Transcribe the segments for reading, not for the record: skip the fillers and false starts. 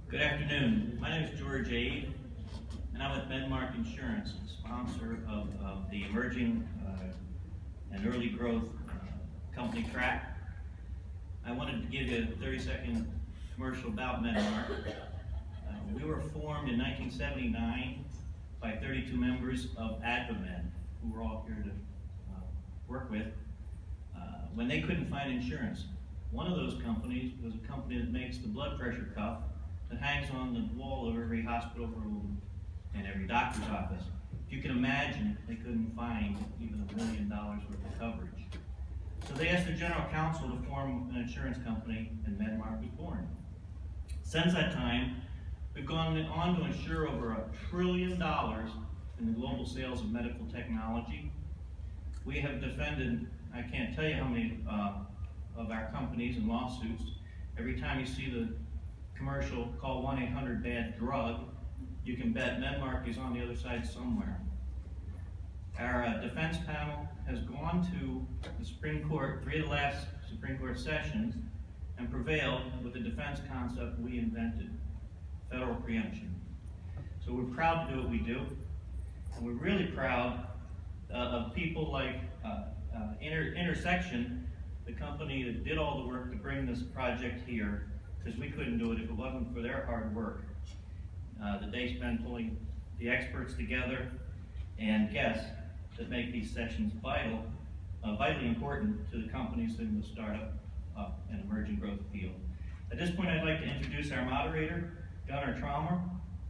Good afternoon. My name is George Ade, and I'm with Medmark Insurance, sponsor of the emerging and early growth company track. I wanted to give you a 30-second commercial about Medmark. We were formed in 1979 by 32 members of AdvaMed, who we're all here to work with, when they couldn't find insurance. One of those companies was a company that makes the blood pressure cuff that hangs on the wall of every hospital room and every doctor's office. If you can imagine, they couldn't find even $1 million worth of coverage. So they asked the general counsel to form an insurance company, and Medmark was born. Since that time, we've gone on to insure over $1 trillion in the global sales of medical technology. We have defended, I can't tell you how many of our companies in lawsuits. Every time you see the commercial, call 1-800-BAD-DRUG, you can bet Medmark is on the other side somewhere. Our defense panel has gone to the Supreme Court, 3 of the last Supreme Court sessions, and prevailed with the defense concept we invented, federal preemption. So we're proud to do what we do, and we're really proud of people like Intersection, the company that did all the work to bring this project here, because we couldn't do it if it wasn't for their hard work. The day spent pulling the experts together and guests that make these sessions vitally important to the companies in the startup and emerging growth field. At this point, I'd like to introduce our moderator, Gunnar Traumer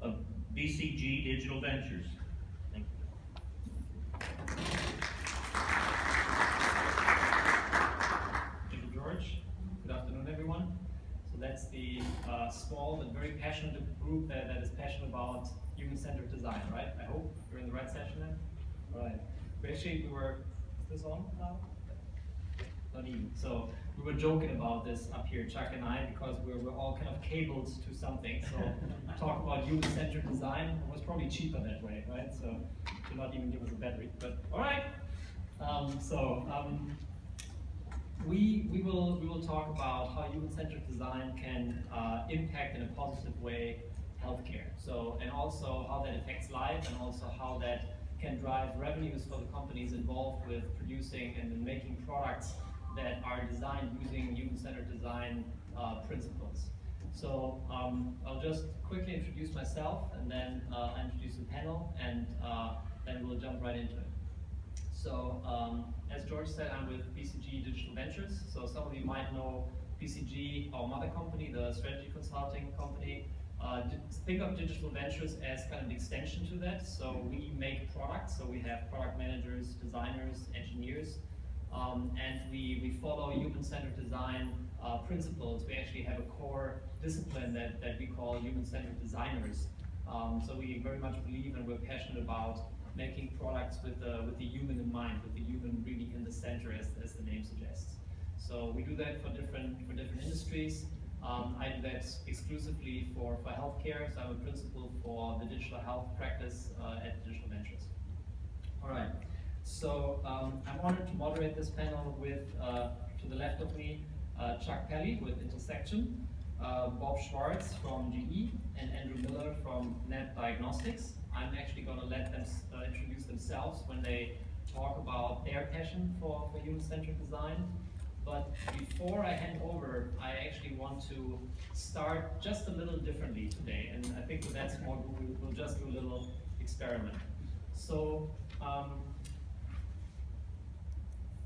of BCG Digital Ventures. Thank you. Thank you, George. Good afternoon, everyone. So that's the small but very passionate group that is passionate about human-centered design, right? I hope you're in the right session then. All right. Is this on now? Not even. So we were joking about this up here, Chuck and I, because we're all kind of cabled to something. So talk about human-centered design. It was probably cheaper that way, right? So to not even give us a battery. But all right. We will talk about how human-centered design can impact in a positive way healthcare. So, and also how that affects life, and also how that can drive revenues for the companies involved with producing and making products that are designed using human-centered design principles. So I'll just quickly introduce myself, and then I'll introduce the panel, and then we'll jump right into it. So as George said, I'm with BCG Digital Ventures. So some of you might know BCG, our mother company, the strategy consulting company. Think of Digital Ventures as kind of an extension to that. So we make products. So we have product managers, designers, engineers, and we follow human-centered design principles. We actually have a core discipline that we call human-centered designers. So we very much believe, and we're passionate about making products with the human in mind, with the human really in the center, as the name suggests. So we do that for different industries. I do that exclusively for healthcare, so I'm a principal for the digital health practice at Digital Ventures. All right, so I'm honored to moderate this panel with, to the left of me, Chuck Pelly with Intersection, Bob Schwartz from GE, and Andrew Miller from Nappa Diagnostics. I'm actually going to let them introduce themselves when they talk about their passion for human-centered design. But before I hand over, I actually want to start just a little differently today. And I think with that small group, we'll just do a little experiment. So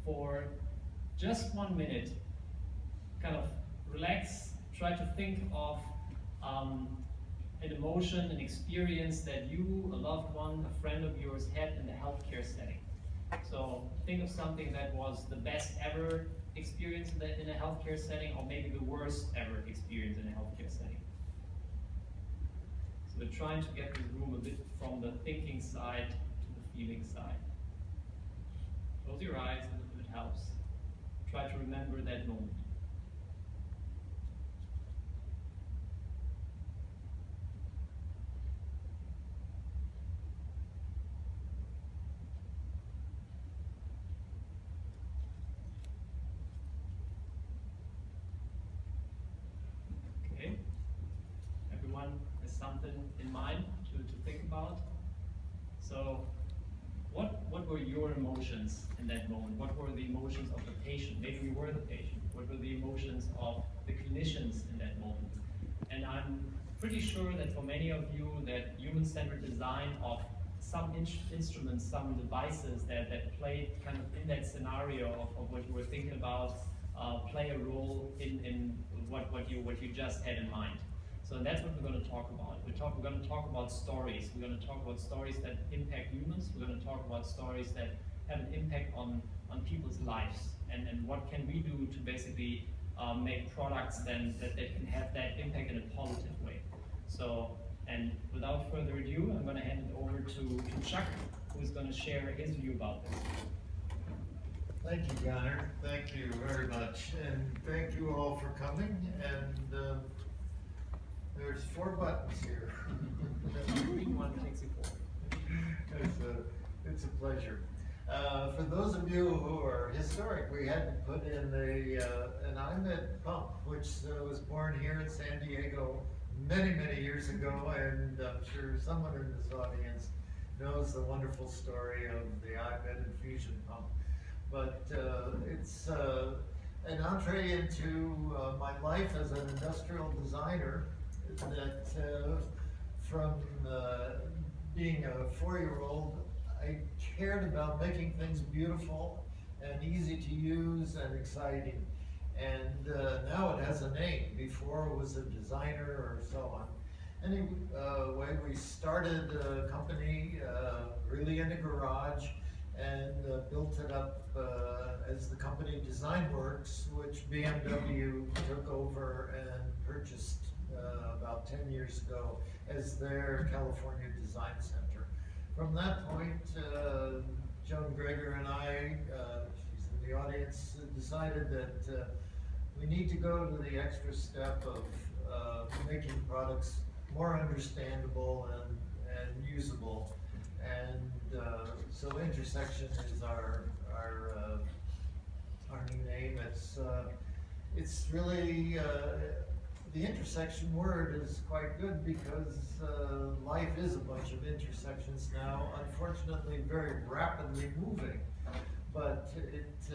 for just 1 minute, kind of relax, try to think of an emotion, an experience that you, a loved one, a friend of yours had in the healthcare setting. So think of something that was the best ever experience in a healthcare setting, or maybe the worst ever experience in a healthcare setting. So we're trying to get the room a bit from the thinking side to the feeling side. Close your eyes if it helps. Try to remember that moment. everyone has something in mind to think about. So what were your emotions in that moment? What were the emotions of the patient? Maybe you were the patient. What were the emotions of the clinicians in that moment? And I'm pretty sure that for many of you that human-centered design of some instruments, some devices that played kind of in that scenario of what you were thinking about play a role in what you just had in mind. So that's what we're going to talk about. We're going to talk about stories. We're going to talk about stories that impact humans. We're going to talk about stories that have an impact on people's lives. And what can we do to basically make products then that can have that impact in a positive way. So, and without further ado, I'm going to hand it over to Chuck, who's going to share his view about this. Thank you, Gunnar. Thank you very much. And thank you all for coming. And there's 4 buttons here. The green one takes you forward. It's a pleasure. For those of you who are historic, we had to put in an AdvaMed pump, which was born here in San Diego many, many years ago, and I'm sure someone in this audience knows the wonderful story of the AdvaMed infusion pump. But it's an entree into my life as an industrial designer that from being a 4-year-old, I cared about making things beautiful and easy to use and exciting. And now it has a name. Before it was a designer or so on. Anyway, we started a company really in a garage and built it up as the company DesignWorks, which BMW took over and purchased about 10 years ago as their California Design Center. From that point, Joan Greger and I, she's in the audience, decided that we need to go to the extra step of making products more understandable and usable. And so Intersection is our new name. It's really the intersection word is quite good because life is a bunch of intersections now, unfortunately very rapidly moving. But it's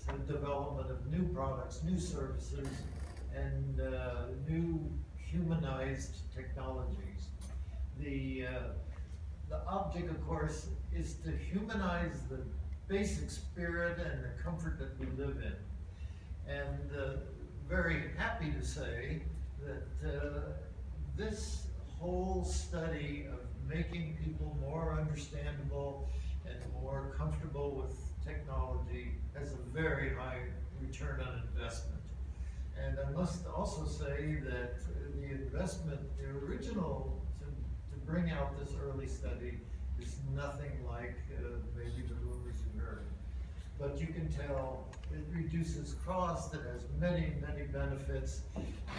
a development of new products, new services, and new humanized technologies. The object, of course, is to humanize the basic spirit and the comfort that we live in. And very happy to say that this whole study of making people more understandable and more comfortable with technology has a very high return on investment. And I must also say that the investment, the original to bring out this early study is nothing like maybe the rumors you heard. But you can tell it reduces cost, it has many, many benefits,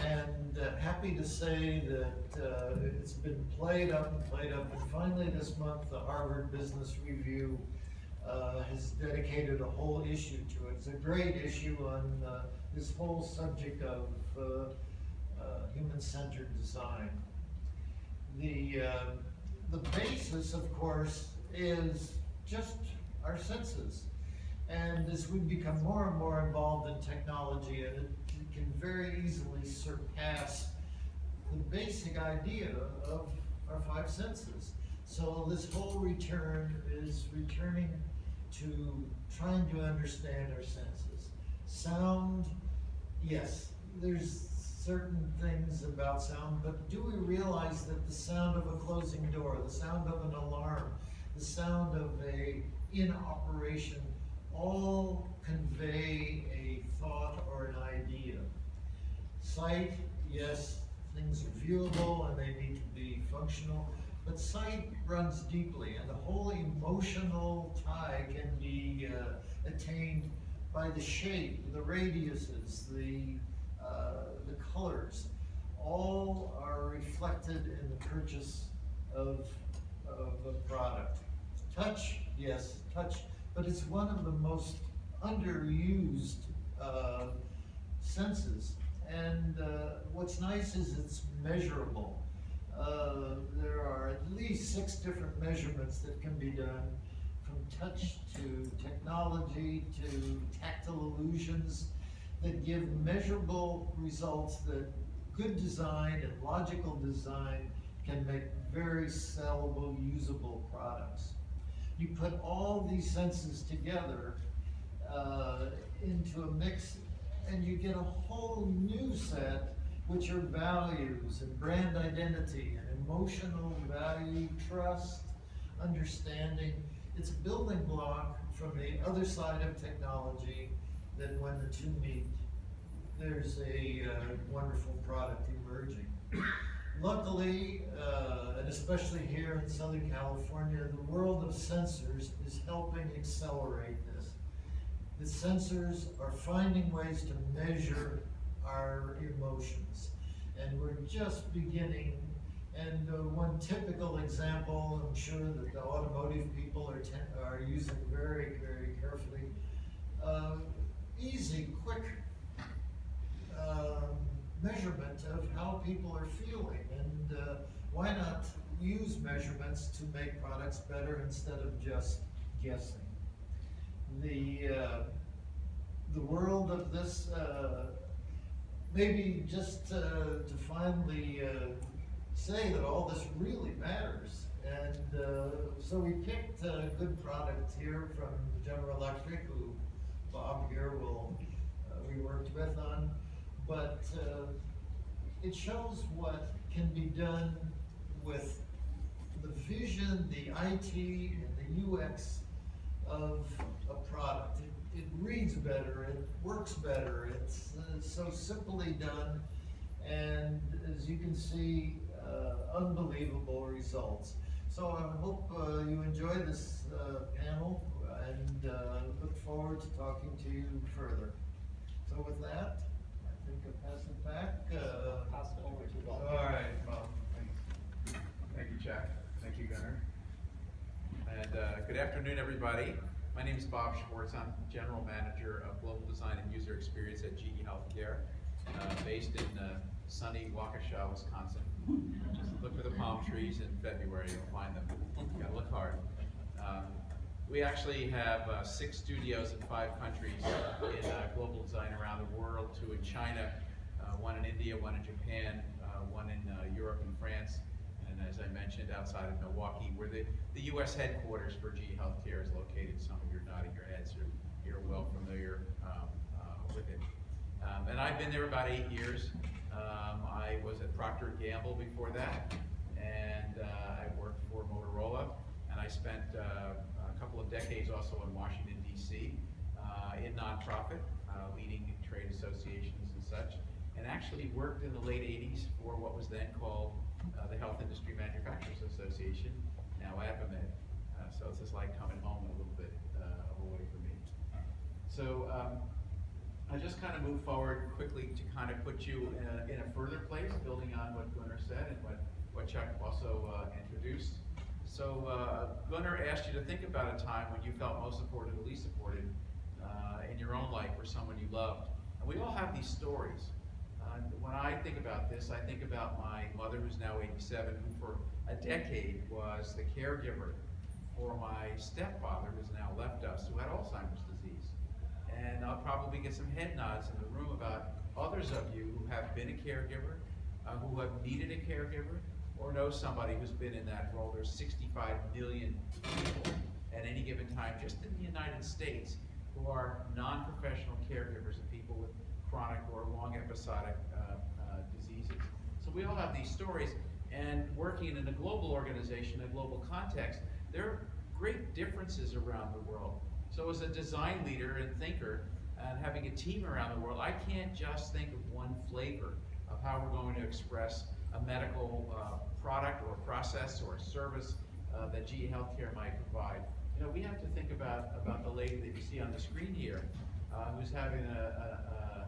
and happy to say that it's been played up, and finally this month the Harvard Business Review has dedicated a whole issue to it. It's a great issue on this whole subject of human-centered design. The basis, of course, is just our senses. And as we become more and more involved in technology, and it can very easily surpass the basic idea of our 5 senses. So this whole return is returning to trying to understand our senses. Sound, yes, there's certain things about sound, but do we realize that the sound of a closing door, the sound of an alarm, the sound of a in operation, all convey a thought or an idea? Sight, yes, things are viewable and they need to be functional, but sight runs deeply, and the whole emotional tie can be attained by the shape, the radiuses, the colors. All are reflected in the purchase of a product. Touch, yes, touch, but it's one of the most underused senses. And what's nice is it's measurable. There are at least 6 different measurements that can be done, from touch to technology to tactile illusions, that give measurable results that good design and logical design can make very sellable, usable products. You put all these senses together into a mix, and you get a whole new set, which are values and brand identity and emotional value, trust, understanding. It's a building block from the other side of technology, that when the two meet, there's a wonderful product emerging. Luckily, and especially here in Southern California, the world of sensors is helping accelerate this. The sensors are finding ways to measure our emotions, and we're just beginning. And one typical example, I'm sure that the automotive people are using very, very carefully, easy, quick measurement of how people are feeling, and why not use measurements to make products better instead of just guessing. The world of this, maybe just to finally say that all this really matters, and so we picked a good product here from General Electric, who Bob here we worked with on, but it shows what can be done with the vision, the IT, and the UX of a product. It reads better, it works better, it's so simply done, and as you can see, unbelievable results. So I hope you enjoy this panel, and look forward to talking to you further. So with that, I think I'll pass it back. Pass it over to Bob. All right, Bob. Thank you, Jack. Thank you, Gunnar. And good afternoon, everybody. My name is Bob Schwartz. I'm General Manager of Global Design and User Experience at GE Healthcare, based in sunny Waukesha, Wisconsin. Just look for the palm trees in February, you'll find them. You gotta look hard. We actually have 6 studios in 5 countries in global design around the world, 2 in China, 1 in India, 1 in Japan, 1 in Europe and France, and as I mentioned, outside of Milwaukee, where the US headquarters for GE Healthcare is located. Some of you are nodding your heads, you're well familiar with it. And I've been there about 8 years. I was at Procter & Gamble before that, and I worked for Motorola, and I spent a couple of decades also in Washington, D.C., in nonprofit, leading trade associations and such, and actually worked in the late 80s for what was then called the Health Industry Manufacturers Association, now AdvaMed. So it's just like coming home a little bit away from me. So I just kind of move forward quickly to kind of put you in a further place, building on what Gunnar said and what Chuck also introduced. So Gunnar asked you to think about a time when you felt most supported or least supported in your own life or someone you loved. And we all have these stories. When I think about this, I think about my mother, who's now 87, who for a decade was the caregiver for my stepfather, who's now left us, who had Alzheimer's disease. And I'll probably get some head nods in the room about others of you who have been a caregiver, who have needed a caregiver, or know somebody who's been in that role. There's 65 million people at any given time, just in the United States, who are non-professional caregivers of people with chronic or long episodic diseases. So we all have these stories, and working in a global organization, a global context, there are great differences around the world. So as a design leader and thinker, and having a team around the world, I can't just think of one flavor of how we're going to express a medical product or process or service that GE Healthcare might provide. You know, we have to think about the lady that you see on the screen here, who's having a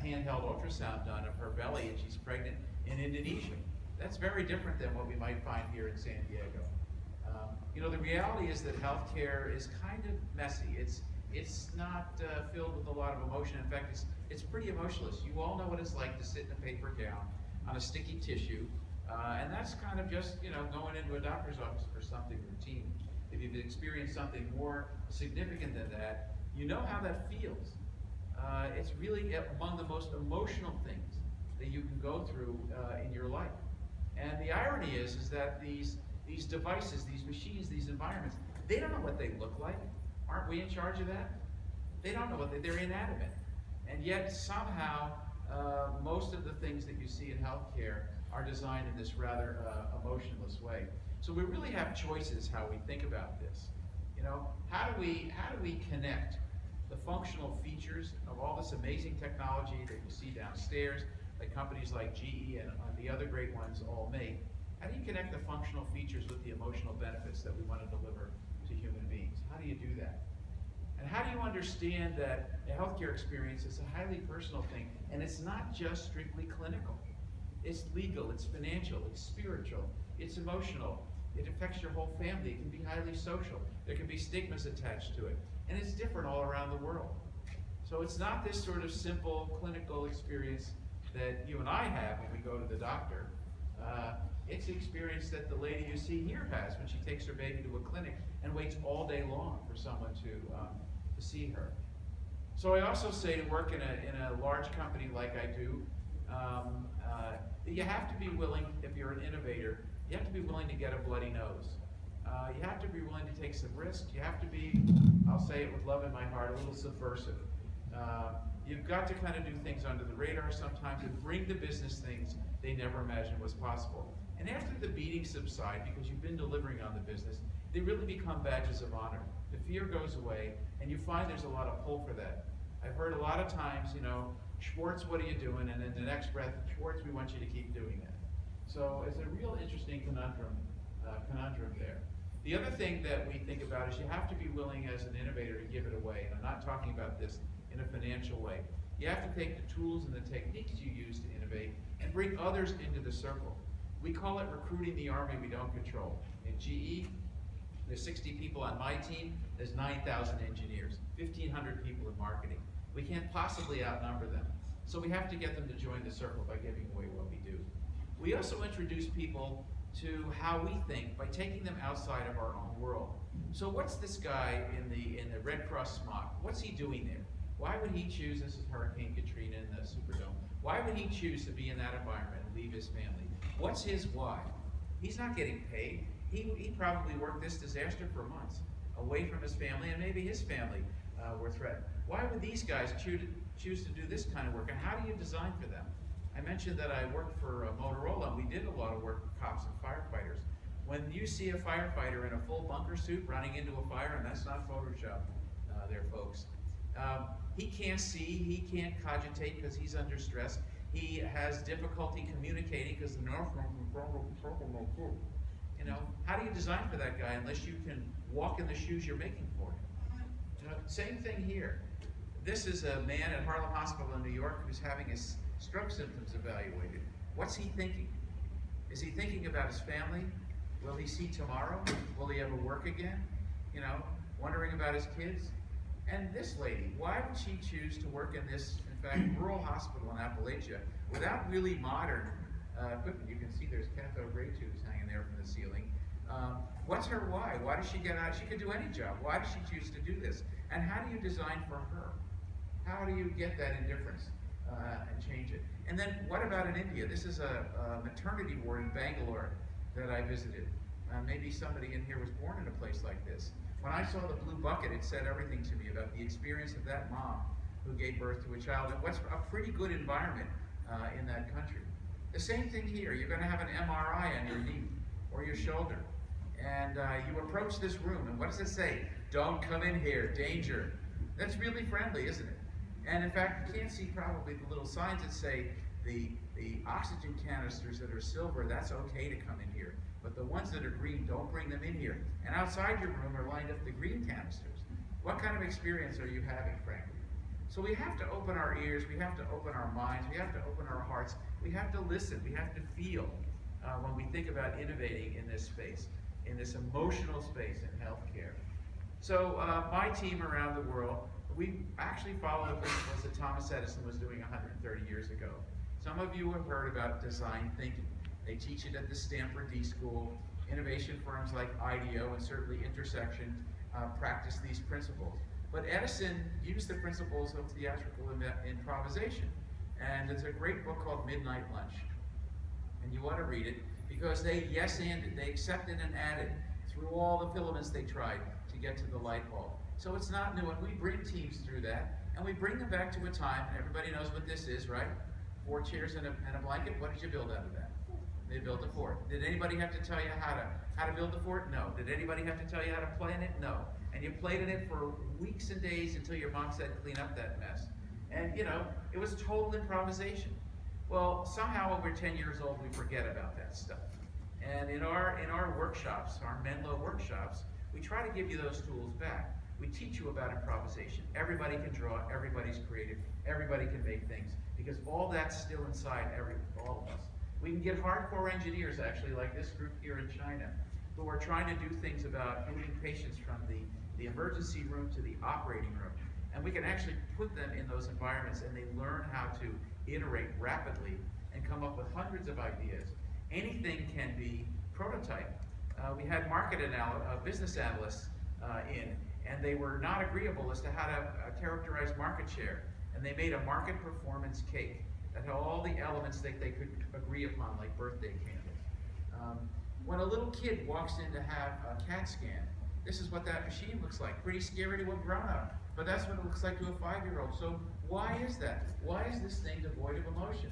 handheld ultrasound done of her belly, and she's pregnant in Indonesia. That's very different than what we might find here in San Diego. You know, the reality is that healthcare is kind of messy. It's not filled with a lot of emotion. In fact, it's pretty emotionless. You all know what it's like to sit in a paper gown on a sticky tissue And that's kind of just, going into a doctor's office for something routine. If you've experienced something more significant than that, you know how that feels. It's really among the most emotional things that you can go through in your life. And the irony is that these devices, these machines, these environments, they don't know what they look like. Aren't we in charge of that? They don't know they're inanimate. And yet somehow, most of the things that you see in healthcare are designed in this rather emotionless way. So we really have choices how we think about this. How do we connect the functional features of all this amazing technology that you see downstairs that companies like GE and the other great ones all make? How do you connect the functional features with the emotional benefits that we want to deliver to human beings? How do you do that? And how do you understand that a healthcare experience is a highly personal thing, and it's not just strictly clinical. It's legal, it's financial, it's spiritual, it's emotional. It affects your whole family. It can be highly social. There can be stigmas attached to it. And it's different all around the world. So it's not this sort of simple clinical experience that you and I have when we go to the doctor. It's the experience that the lady you see here has when she takes her baby to a clinic and waits all day long for someone to see her. So I also say to work in a large company like I do, you have to be willing, if you're an innovator, you have to be willing to get a bloody nose. You have to be willing to take some risks. You have to be, I'll say it with love in my heart, a little subversive. You've got to kind of do things under the radar sometimes and bring the business things they never imagined was possible. And after the beatings subside, because you've been delivering on the business, they really become badges of honor. The fear goes away, and you find there's a lot of pull for that. I've heard a lot of times, Schwartz, what are you doing? And in the next breath, Schwartz, we want you to keep doing that. So it's a real interesting conundrum there. The other thing that we think about is you have to be willing as an innovator to give it away. And I'm not talking about this in a financial way. You have to take the tools and the techniques you use to innovate and bring others into the circle. We call it recruiting the army we don't control. In GE, there's 60 people on my team, there's 9,000 engineers, 1,500 people in marketing. We can't possibly outnumber them. So we have to get them to join the circle by giving away what we do. We also introduce people to how we think by taking them outside of our own world. So what's this guy in the Red Cross smock? What's he doing there? Why would he choose, this is Hurricane Katrina in the Superdome, why would he choose to be in that environment and leave his family? What's his why? He's not getting paid. He probably worked this disaster for months, away from his family, and maybe his family were threatened. Why would these guys choose to do this kind of work, and how do you design for them? I mentioned that I worked for Motorola, and we did a lot of work with cops and firefighters. When you see a firefighter in a full bunker suit running into a fire, and that's not Photoshop there, folks, he can't see, he can't cogitate because he's under stress. He has difficulty communicating because the how do you design for that guy unless you can walk in the shoes you're making for him? Same thing here. This is a man at Harlem Hospital in New York who's having his stroke symptoms evaluated. What's he thinking? Is he thinking about his family? Will he see tomorrow? Will he ever work again? Wondering about his kids? And this lady, why would she choose to work in this, in fact, rural hospital in Appalachia without really modern equipment? You can see there's cathode ray tubes hanging there from the ceiling. What's her why? Why does she get out? She could do any job. Why does she choose to do this? And how do you design for her? How do you get that indifference and change it? And then what about in India? This is a maternity ward in Bangalore that I visited. Maybe somebody in here was born in a place like this. When I saw the blue bucket, it said everything to me about the experience of that mom who gave birth to a child and what's a pretty good environment in that country. The same thing here. You're going to have an MRI on your knee or your shoulder. And you approach this room, and what does it say? Don't come in here, danger. That's really friendly, isn't it? And in fact, you can't see probably the little signs that say the oxygen canisters that are silver, that's okay to come in here. But the ones that are green, don't bring them in here. And outside your room are lined up the green canisters. What kind of experience are you having, frankly? So we have to open our ears, we have to open our minds, we have to open our hearts, we have to listen, we have to feel when we think about innovating in this space, in this emotional space in healthcare. So my team around the world, we actually follow the principles that Thomas Edison was doing 130 years ago. Some of you have heard about design thinking. They teach it at the Stanford D School. Innovation firms like IDEO and certainly Intersection practice these principles. But Edison used the principles of theatrical improvisation. And there's a great book called Midnight Lunch. And you want to read it because they yes-anded, they accepted and added through all the filaments they tried to get to the light bulb. So it's not new, and we bring teams through that, and we bring them back to a time, and everybody knows what this is, right? 4 chairs and a blanket. What did you build out of that? They built a fort. Did anybody have to tell you how to build the fort? No. Did anybody have to tell you how to play in it? No. And you played in it for weeks and days until your mom said, clean up that mess. And you know, it was total improvisation. Well, somehow over 10 years old, we forget about that stuff. And in our workshops, our Menlo workshops, we try to give you those tools back. We teach you about improvisation. Everybody can draw, everybody's creative, everybody can make things, because all that's still inside all of us. We can get hardcore engineers, actually, like this group here in China, who are trying to do things about moving patients from the emergency room to the operating room. And we can actually put them in those environments, and they learn how to iterate rapidly and come up with hundreds of ideas. Anything can be prototyped. We had business analysts in, and they were not agreeable as to how to characterize market share. And they made a market performance cake that had all the elements that they could agree upon, like birthday candles. When a little kid walks in to have a CAT scan, this is what that machine looks like. Pretty scary to a grown-up, but that's what it looks like to a 5-year-old. So why is that? Why is this thing devoid of emotion?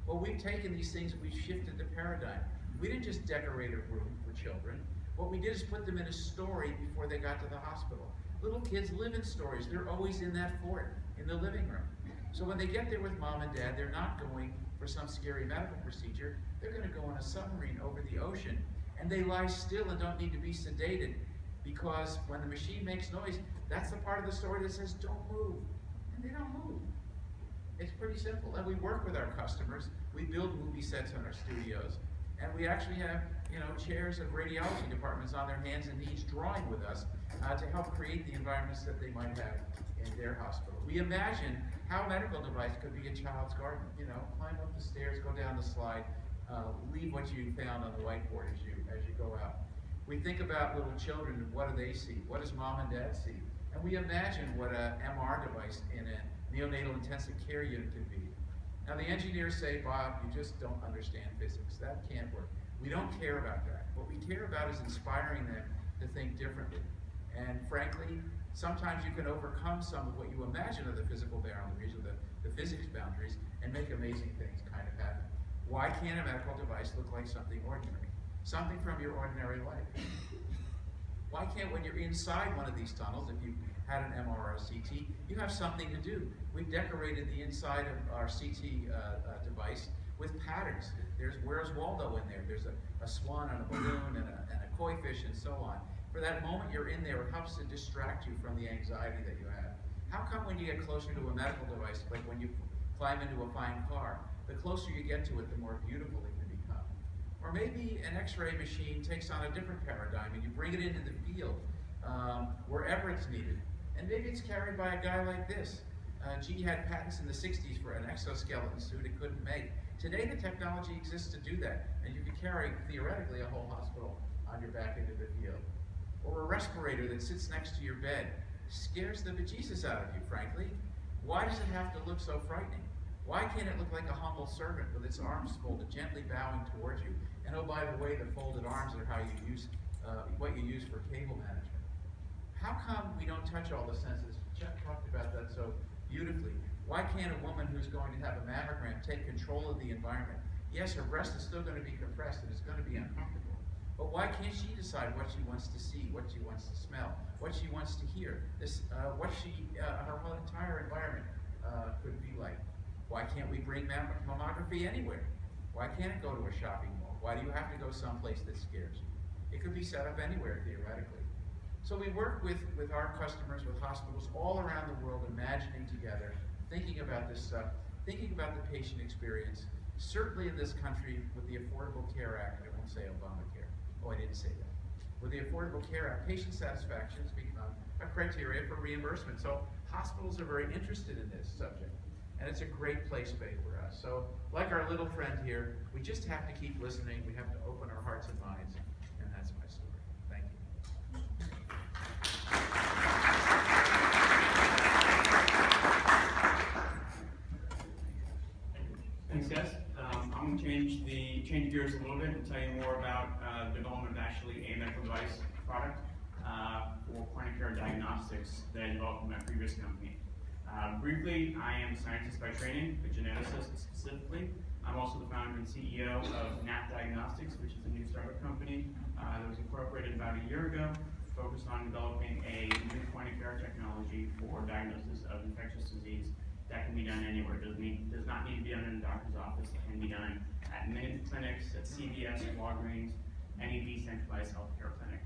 Well, we've taken these things, we've shifted the paradigm. We didn't just decorate a room for children. What we did is put them in a story before they got to the hospital. Little kids live in stories. They're always in that fort, in the living room. So when they get there with mom and dad, they're not going for some scary medical procedure. They're going to go on a submarine over the ocean, and they lie still and don't need to be sedated, because when the machine makes noise, that's the part of the story that says, don't move. And they don't move. It's pretty simple. And we work with our customers. We build movie sets in our studios. And we actually have, chairs of radiology departments on their hands and knees drawing with us to help create the environments that they might have in their hospital. We imagine how a medical device could be a child's garden. Climb up the stairs, go down the slide, leave what you found on the whiteboard as you go out. We think about little children and what do they see? What does mom and dad see? And we imagine what an MR device in a neonatal intensive care unit could be. Now the engineers say, Bob, you just don't understand physics. That can't work. We don't care about that. What we care about is inspiring them to think differently. And frankly, sometimes you can overcome some of what you imagine are the physical boundaries or the physics boundaries and make amazing things kind of happen. Why can't a medical device look like something ordinary? Something from your ordinary life. Why can't, when you're inside one of these tunnels, if you had an MR or a CT, you have something to do? We've decorated the inside of our CT device with patterns. There's Where's Waldo in there. There's a swan and a balloon and a koi fish and so on. For that moment you're in there, it helps to distract you from the anxiety that you have. How come when you get closer to a medical device, like when you climb into a fine car, the closer you get to it, the more beautiful it can become? Or maybe an X-ray machine takes on a different paradigm and you bring it into the field wherever it's needed. And maybe it's carried by a guy like this. GE had patents in the 60s for an exoskeleton suit it couldn't make. Today the technology exists to do that, and you can carry, theoretically, a whole hospital on your back into the field. Or a respirator that sits next to your bed. Scares the bejesus out of you, frankly. Why does it have to look so frightening? Why can't it look like a humble servant with its arms folded, gently bowing towards you? And oh, by the way, the folded arms are how you use, what you use for cable management. How come we don't touch all the senses? Chuck talked about that so beautifully. Why can't a woman who's going to have a mammogram take control of the environment? Yes, her breast is still going to be compressed and it's going to be uncomfortable. But why can't she decide what she wants to see, what she wants to smell, what she wants to hear, what her whole entire environment could be like? Why can't we bring mammography anywhere? Why can't it go to a shopping mall? Why do you have to go someplace that scares you? It could be set up anywhere, theoretically. So we work with our customers, with hospitals all around the world, imagining together, thinking about this stuff, thinking about the patient experience, certainly in this country with the Affordable Care Act. I won't say Obamacare. Oh, I didn't say that. With the Affordable Care Act, patient satisfaction has become a criteria for reimbursement. So hospitals are very interested in this subject. and it's a great play space for us. So, like our little friend here, we just have to keep listening, we have to open our hearts and minds, and that's my story. Thank you. Thanks, guys. I'm going to change gears a little bit and tell you more about the development of actually a medical device product for point-of-care diagnostics that I developed in my previous company. Briefly, I am a scientist by training, a geneticist specifically. I'm also the founder and CEO of Nappa Diagnostics, which is a new startup company that was incorporated about a year ago, focused on developing a new point-of-care technology for diagnosis of infectious disease that can be done anywhere. Does not need to be done in a doctor's office. It can be done at many clinics, at CVS, Walgreens, any decentralized healthcare clinic.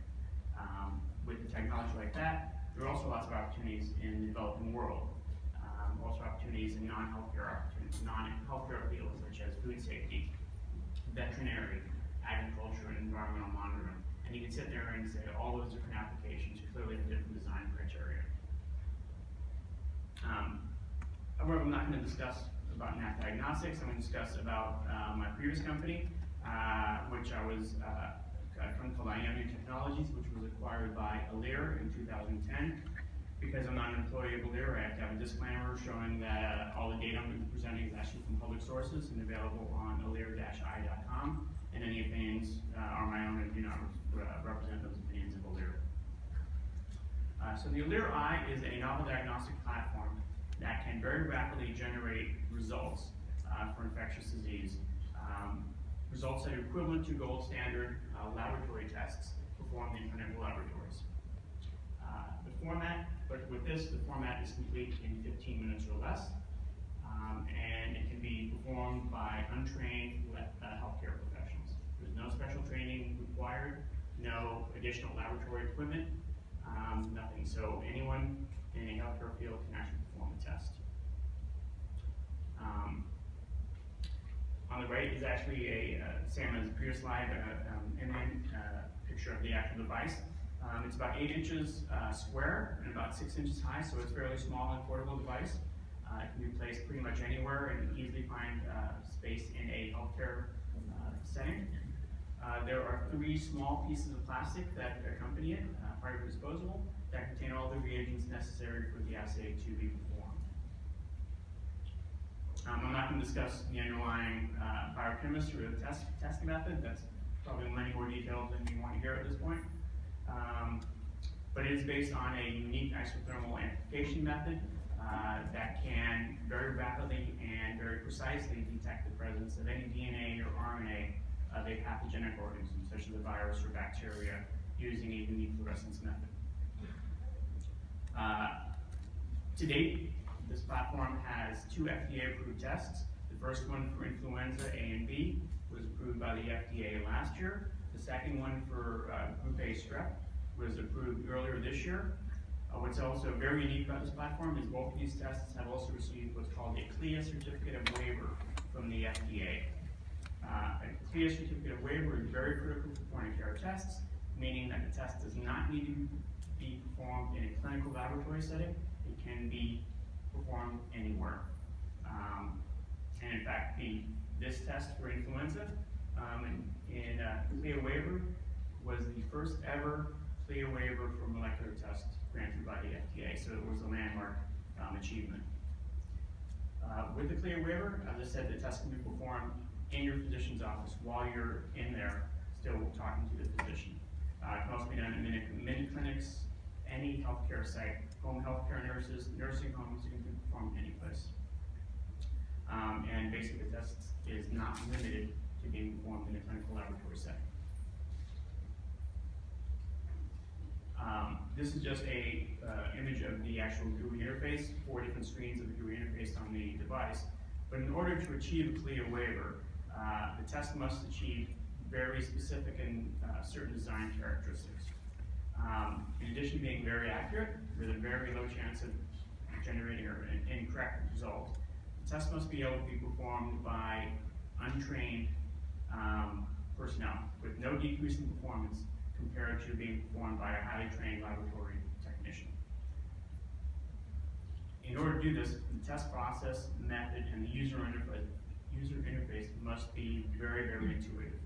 With the technology like that, there are also lots of opportunities in the developing world. Also opportunities in non-healthcare fields such as food safety, veterinary, agriculture, and environmental monitoring. And you can sit there and say all those different applications clearly have different design criteria. However, I'm not going to discuss about Nappa Diagnostics. I'm going to discuss about my previous company, which I was a company called AdvaMed Technologies, which was acquired by Allure in 2010. Because I'm not an employee of Allure, I have to have a disclaimer showing that all the data I'm going to be presenting is actually from public sources and available on allure-i.com. And any opinions are my own and do not represent those opinions of Allure. So the Allure I is a novel diagnostic platform that can very rapidly generate results for infectious disease. Results that are equivalent to gold standard laboratory tests performed in clinical laboratories. But with this, the format is complete in 15 minutes or less, and it can be performed by untrained healthcare professionals. There's no special training required, no additional laboratory equipment, nothing. So anyone in a healthcare field can actually perform the test. On the right is actually same as the previous slide, picture of the actual device. It's about 8 inches square and about 6 inches high, so it's a fairly small and portable device. It can be placed pretty much anywhere and easily find space in a healthcare setting. There are 3 small pieces of plastic that accompany it, prior to disposal, that contain all the reagents necessary for the assay to be performed. I'm not going to discuss the underlying biochemistry or the testing method. That's probably many more details than you want to hear at this point. But it is based on a unique isothermal amplification method that can very rapidly and very precisely detect the presence of any DNA or RNA of a pathogenic organism, such as a virus or bacteria, using a unique fluorescence method. To date, this platform has 2 FDA approved tests. The first one for influenza A and B was approved by the FDA last year. The second one for Group A strep was approved earlier this year. What's also very unique about this platform is both of these tests have also received what's called a CLIA certificate of waiver from the FDA. A CLIA certificate of waiver is very critical for point-of-care tests, meaning that the test does not need to be performed in a clinical laboratory setting. It can be performed anywhere. And in fact, this test for influenza in CLIA waiver was the first ever CLIA waiver for molecular test granted by the FDA, so it was a landmark achievement. With the CLIA waiver, as I said, the test can be performed in your physician's office while you're in there still talking to the physician. It can also be done in mini clinics, any healthcare site, home healthcare nurses, nursing homes, you can perform any place. And basically the test is not limited to being performed in a clinical laboratory setting. This is just a image of the actual GUI interface, 4 different screens of the GUI interface on the device. But in order to achieve a CLIA waiver, the test must achieve very specific and certain design characteristics. In addition to being very accurate, with a very low chance of generating an incorrect result, the test must be able to be performed by untrained personnel with no decrease in performance compared to being performed by a highly trained laboratory technician. In order to do this, the test process, method, and the user interface must be very, very intuitive.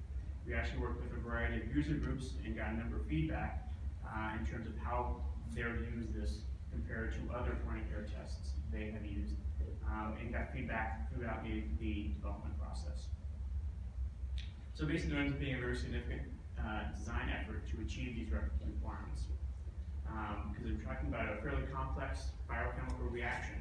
We actually worked with a variety of user groups and got a number of feedback in terms of how they would use this compared to other point of care tests they have used, and got feedback throughout the development process. So basically, it ends up being a very significant design effort to achieve these requirements. Because we're talking about a fairly complex biochemical reaction,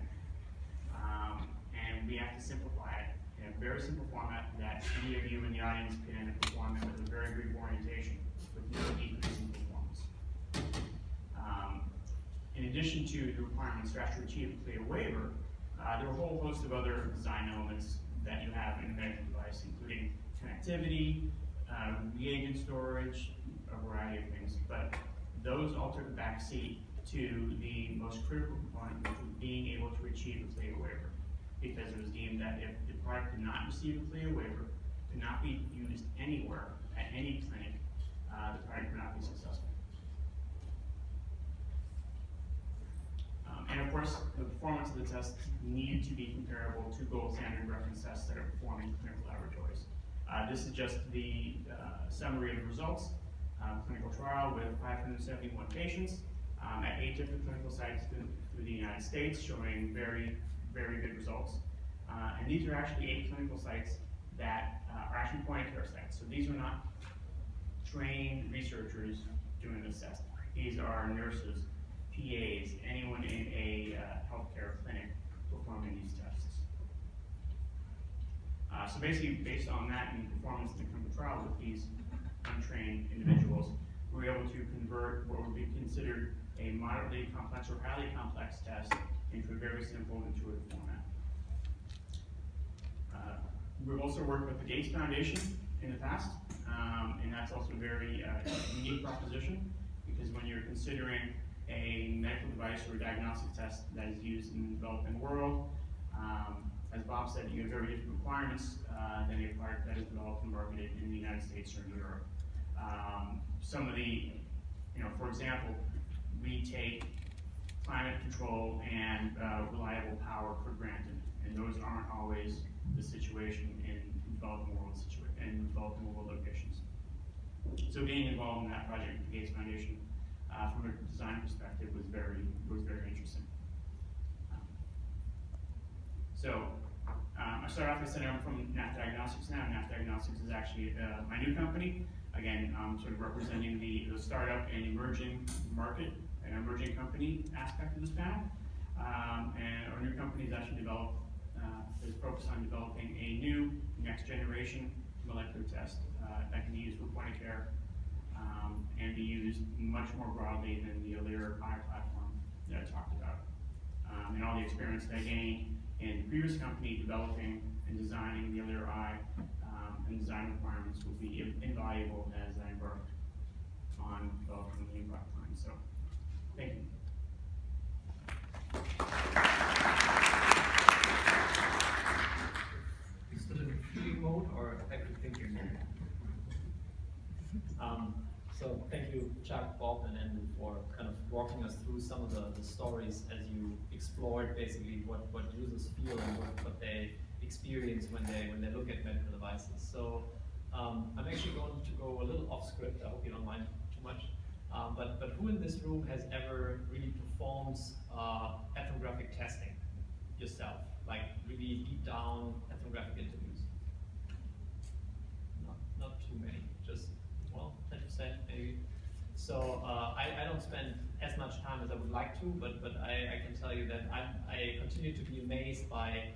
and we have to simplify it in a very simple format that any of you in the audience can perform it with a very brief orientation with no decrease in performance. In addition to the requirements to actually achieve a CLIA waiver, there are a whole host of other design elements that you have in a medical device, including connectivity, reagent storage, a variety of things. But those all took a back seat to the most critical component, which was being able to achieve a CLIA waiver. Because it was deemed that if the product did not receive a CLIA waiver, could not be used anywhere at any clinic, the product could not be successful. And of course, the performance of the tests needed to be comparable to gold standard reference tests that are performed in clinical laboratories. This is just the summary of the results. Clinical trial with 571 patients at 8 different clinical sites through the United States, showing very, very good results. And these are actually 8 clinical sites that are actually point of care sites. So these are not trained researchers doing this test. These are nurses, PAs, anyone in a healthcare clinic performing these tests. So basically, based on that and performance in the clinical trial with these untrained individuals, we were able to convert what would be considered a moderately complex or highly complex test into a very simple, intuitive format. We've also worked with the Gates Foundation in the past, and that's also a very unique proposition, because when you're considering a medical device or a diagnostic test that is used in the developing world, as Bob said, you have very different requirements than a product that is developed and marketed in the United States or in Europe. Some of the, for example, we take climate control and reliable power for granted, and those aren't always the situation in developing world locations. So being involved in that project with the Gates Foundation from a design perspective was very interesting. I started off by saying I'm from Nappa Diagnostics now. Nappa Diagnostics is actually my new company. Again, sort of representing the startup and emerging market and emerging company aspect of this panel. And our new company is actually is focused on developing a new next generation molecular test that can be used for point of care and be used much more broadly than the Allure I platform that I talked about. And all the experience that I gained in the previous company developing and designing the Allure I and design requirements will be invaluable as I embark on developing the new product line. So, thank you. You still in viewing mode or active thinking mode? So thank you, Chuck, Bob, and Andrew, for kind of walking us through some of the stories as you explored basically what users feel and what they experience when they look at medical devices. So I'm actually going to go a little off script. I hope you don't mind too much. But who in this room has ever really performed ethnographic testing yourself, like really deep down ethnographic interviews? Not too many. Just 10% maybe. So I don't spend as much time as I would like to, but I can tell you that I continue to be amazed by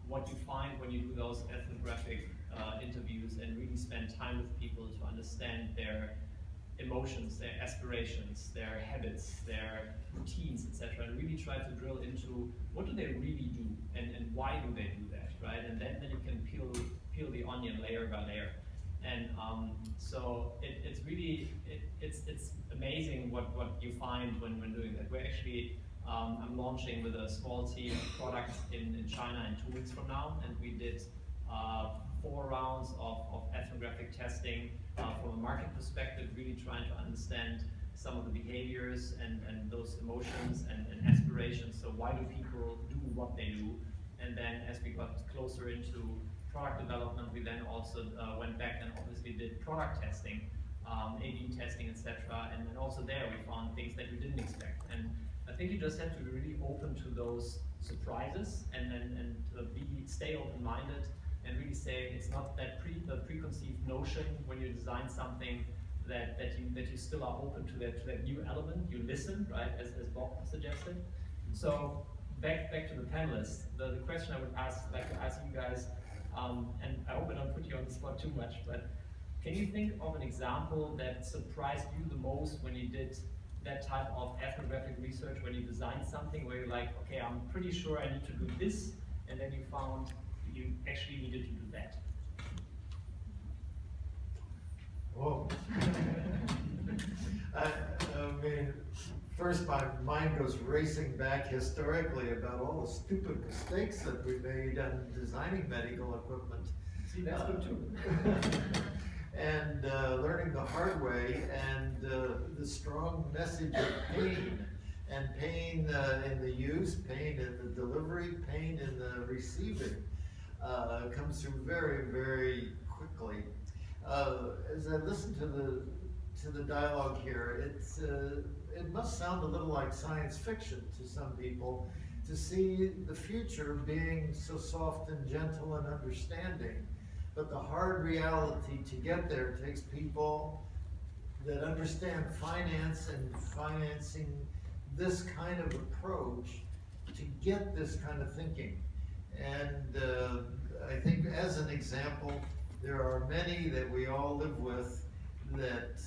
what you find when you do those ethnographic interviews and really spend time with people to understand their emotions, their aspirations, their habits, their routines, etc., and really try to drill into what do they really do and why do they do that, right? And then you can peel the onion layer by layer. And so it's really it's amazing what you find when doing that. We're actually I'm launching with a small team products in China in 2 weeks from now, and we did 4 rounds of ethnographic testing from a market perspective, really trying to understand some of the behaviors and those emotions and aspirations. So why do people do what they do? And then as we got closer into product development, we then also went back and obviously did product testing, A/B testing, etc. And then also there we found things that we didn't expect. And I think you just have to be really open to those surprises and stay open-minded and really say it's not that preconceived notion when you design something that you still are open to that new element. You listen, right, as Bob suggested. So back to the panelists. The question I would like to ask you guys, and I hope I don't put you on the spot too much, but can you think of an example that surprised you the most when you did that type of ethnographic research, when you designed something where you're like, okay, I'm pretty sure I need to do this, and then you found you actually needed to do that? Whoa. I mean, first my mind goes racing back historically about all the stupid mistakes that we made on designing medical equipment. See, that's good too. And learning the hard way, and the strong message of pain, and pain in the use, pain in the delivery, pain in the receiving, comes through very, very quickly. As I listen to the dialogue here, it must sound a little like science fiction to some people, to see the future being so soft and gentle and understanding. But the hard reality to get there takes people that understand finance and financing this kind of approach to get this kind of thinking. And I think as an example, there are many that we all live with that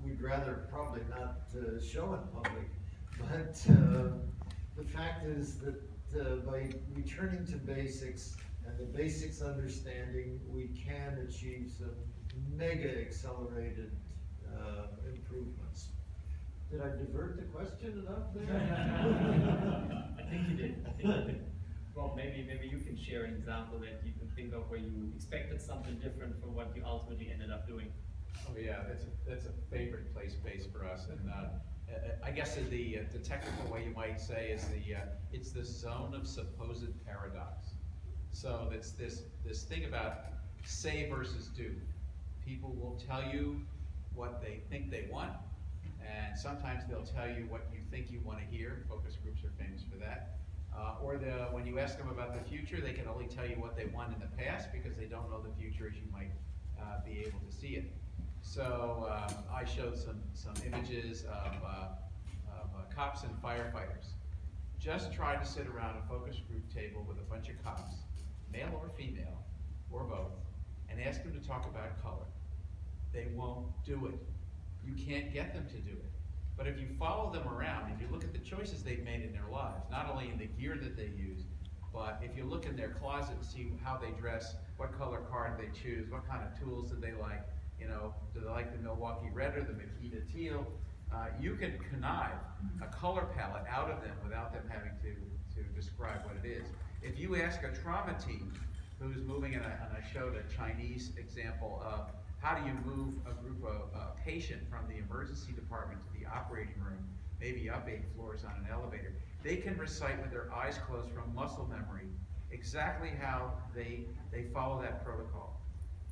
we'd rather probably not show in public. But the fact is that by returning to basics and the basics understanding, we can achieve some mega accelerated improvements. Did I divert the question enough there? I think you did. Well, maybe you can share an example that you can think of where you expected something different from what you ultimately ended up doing. Oh yeah, that's a favorite play space for us, and I guess the technical way you might say is it's the zone of supposed paradox. So it's this thing about say versus do. People will tell you what they think they want, and sometimes they'll tell you what you think you want to hear. Focus groups are famous for that. Or when you ask them about the future, they can only tell you what they want in the past because they don't know the future as you might be able to see it. So I showed some images of cops and firefighters. Just try to sit around a focus group table with a bunch of cops, male or female, or both, and ask them to talk about color. They won't do it. You can't get them to do it. But if you follow them around and you look at the choices they've made in their lives, not only in the gear that they use, but if you look in their closet and see how they dress, what color car they choose, what kind of tools do they like, do they like the Milwaukee red or the Makita teal? You can connive a color palette out of them without them having to describe what it is. If you ask a trauma team who's moving, and I showed a Chinese example of how do you move a group of patient from the emergency department to the operating room, maybe up 8 floors on an elevator, they can recite with their eyes closed from muscle memory exactly how they follow that protocol,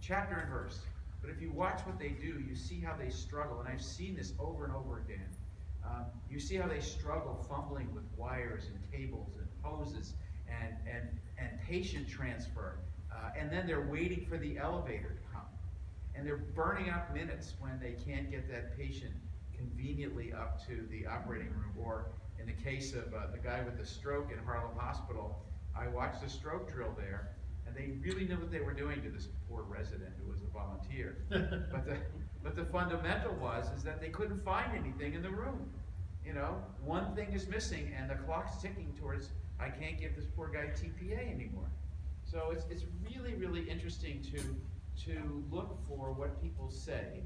chapter and verse. But if you watch what they do, you see how they struggle, and I've seen this over and over again. You see how they struggle fumbling with wires and cables and hoses and patient transfer, and then they're waiting for the elevator to come. And they're burning up minutes when they can't get that patient conveniently up to the operating room. Or in the case of the guy with the stroke in Harlem Hospital, I watched a stroke drill there, and they really knew what they were doing to this poor resident who was a volunteer. But the fundamental is that they couldn't find anything in the room. One thing is missing, and the clock's ticking towards, I can't give this poor guy TPA anymore. So it's really, really interesting to look for what people say,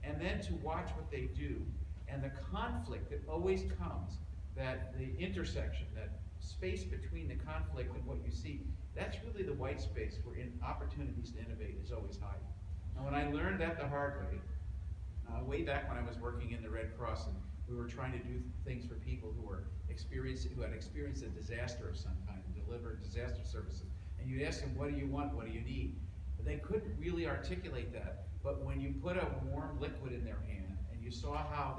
and then to watch what they do, and the conflict that always comes, that the intersection, that space between the conflict and what you see, that's really the white space where opportunities to innovate is always high. And when I learned that the hard way, way back when I was working in the Red Cross, and we were trying to do things for people who had experienced a disaster of some kind and delivered disaster services. And you'd ask them, what do you want, what do you need? But they couldn't really articulate that. But when you put a warm liquid in their hand, and you saw how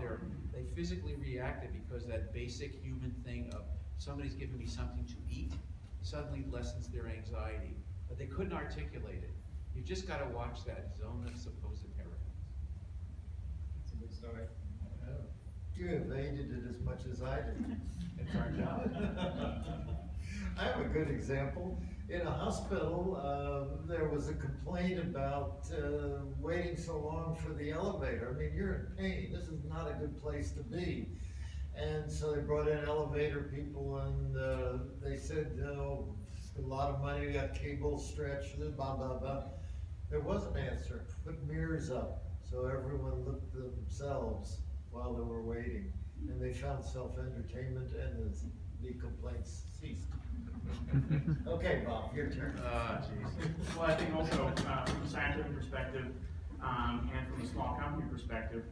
they physically reacted because that basic human thing of somebody's giving me something to eat suddenly lessens their anxiety. But they couldn't articulate it. You just got to watch that zone of supposed paradox. It's a good story. You evaded it as much as I did. It's our job. I have a good example. In a hospital, there was a complaint about waiting so long for the elevator. I mean, you're in pain. This is not a good place to be. And so they brought in elevator people, and they said, oh, it's a lot of money, we got cables stretched, blah, blah, blah. There was an answer. Put mirrors up so everyone looked at themselves while they were waiting. And they found self-entertainment, and the complaints ceased. Okay, Bob, your turn. Jeez. Well, I think also from a scientific perspective and from a small company perspective,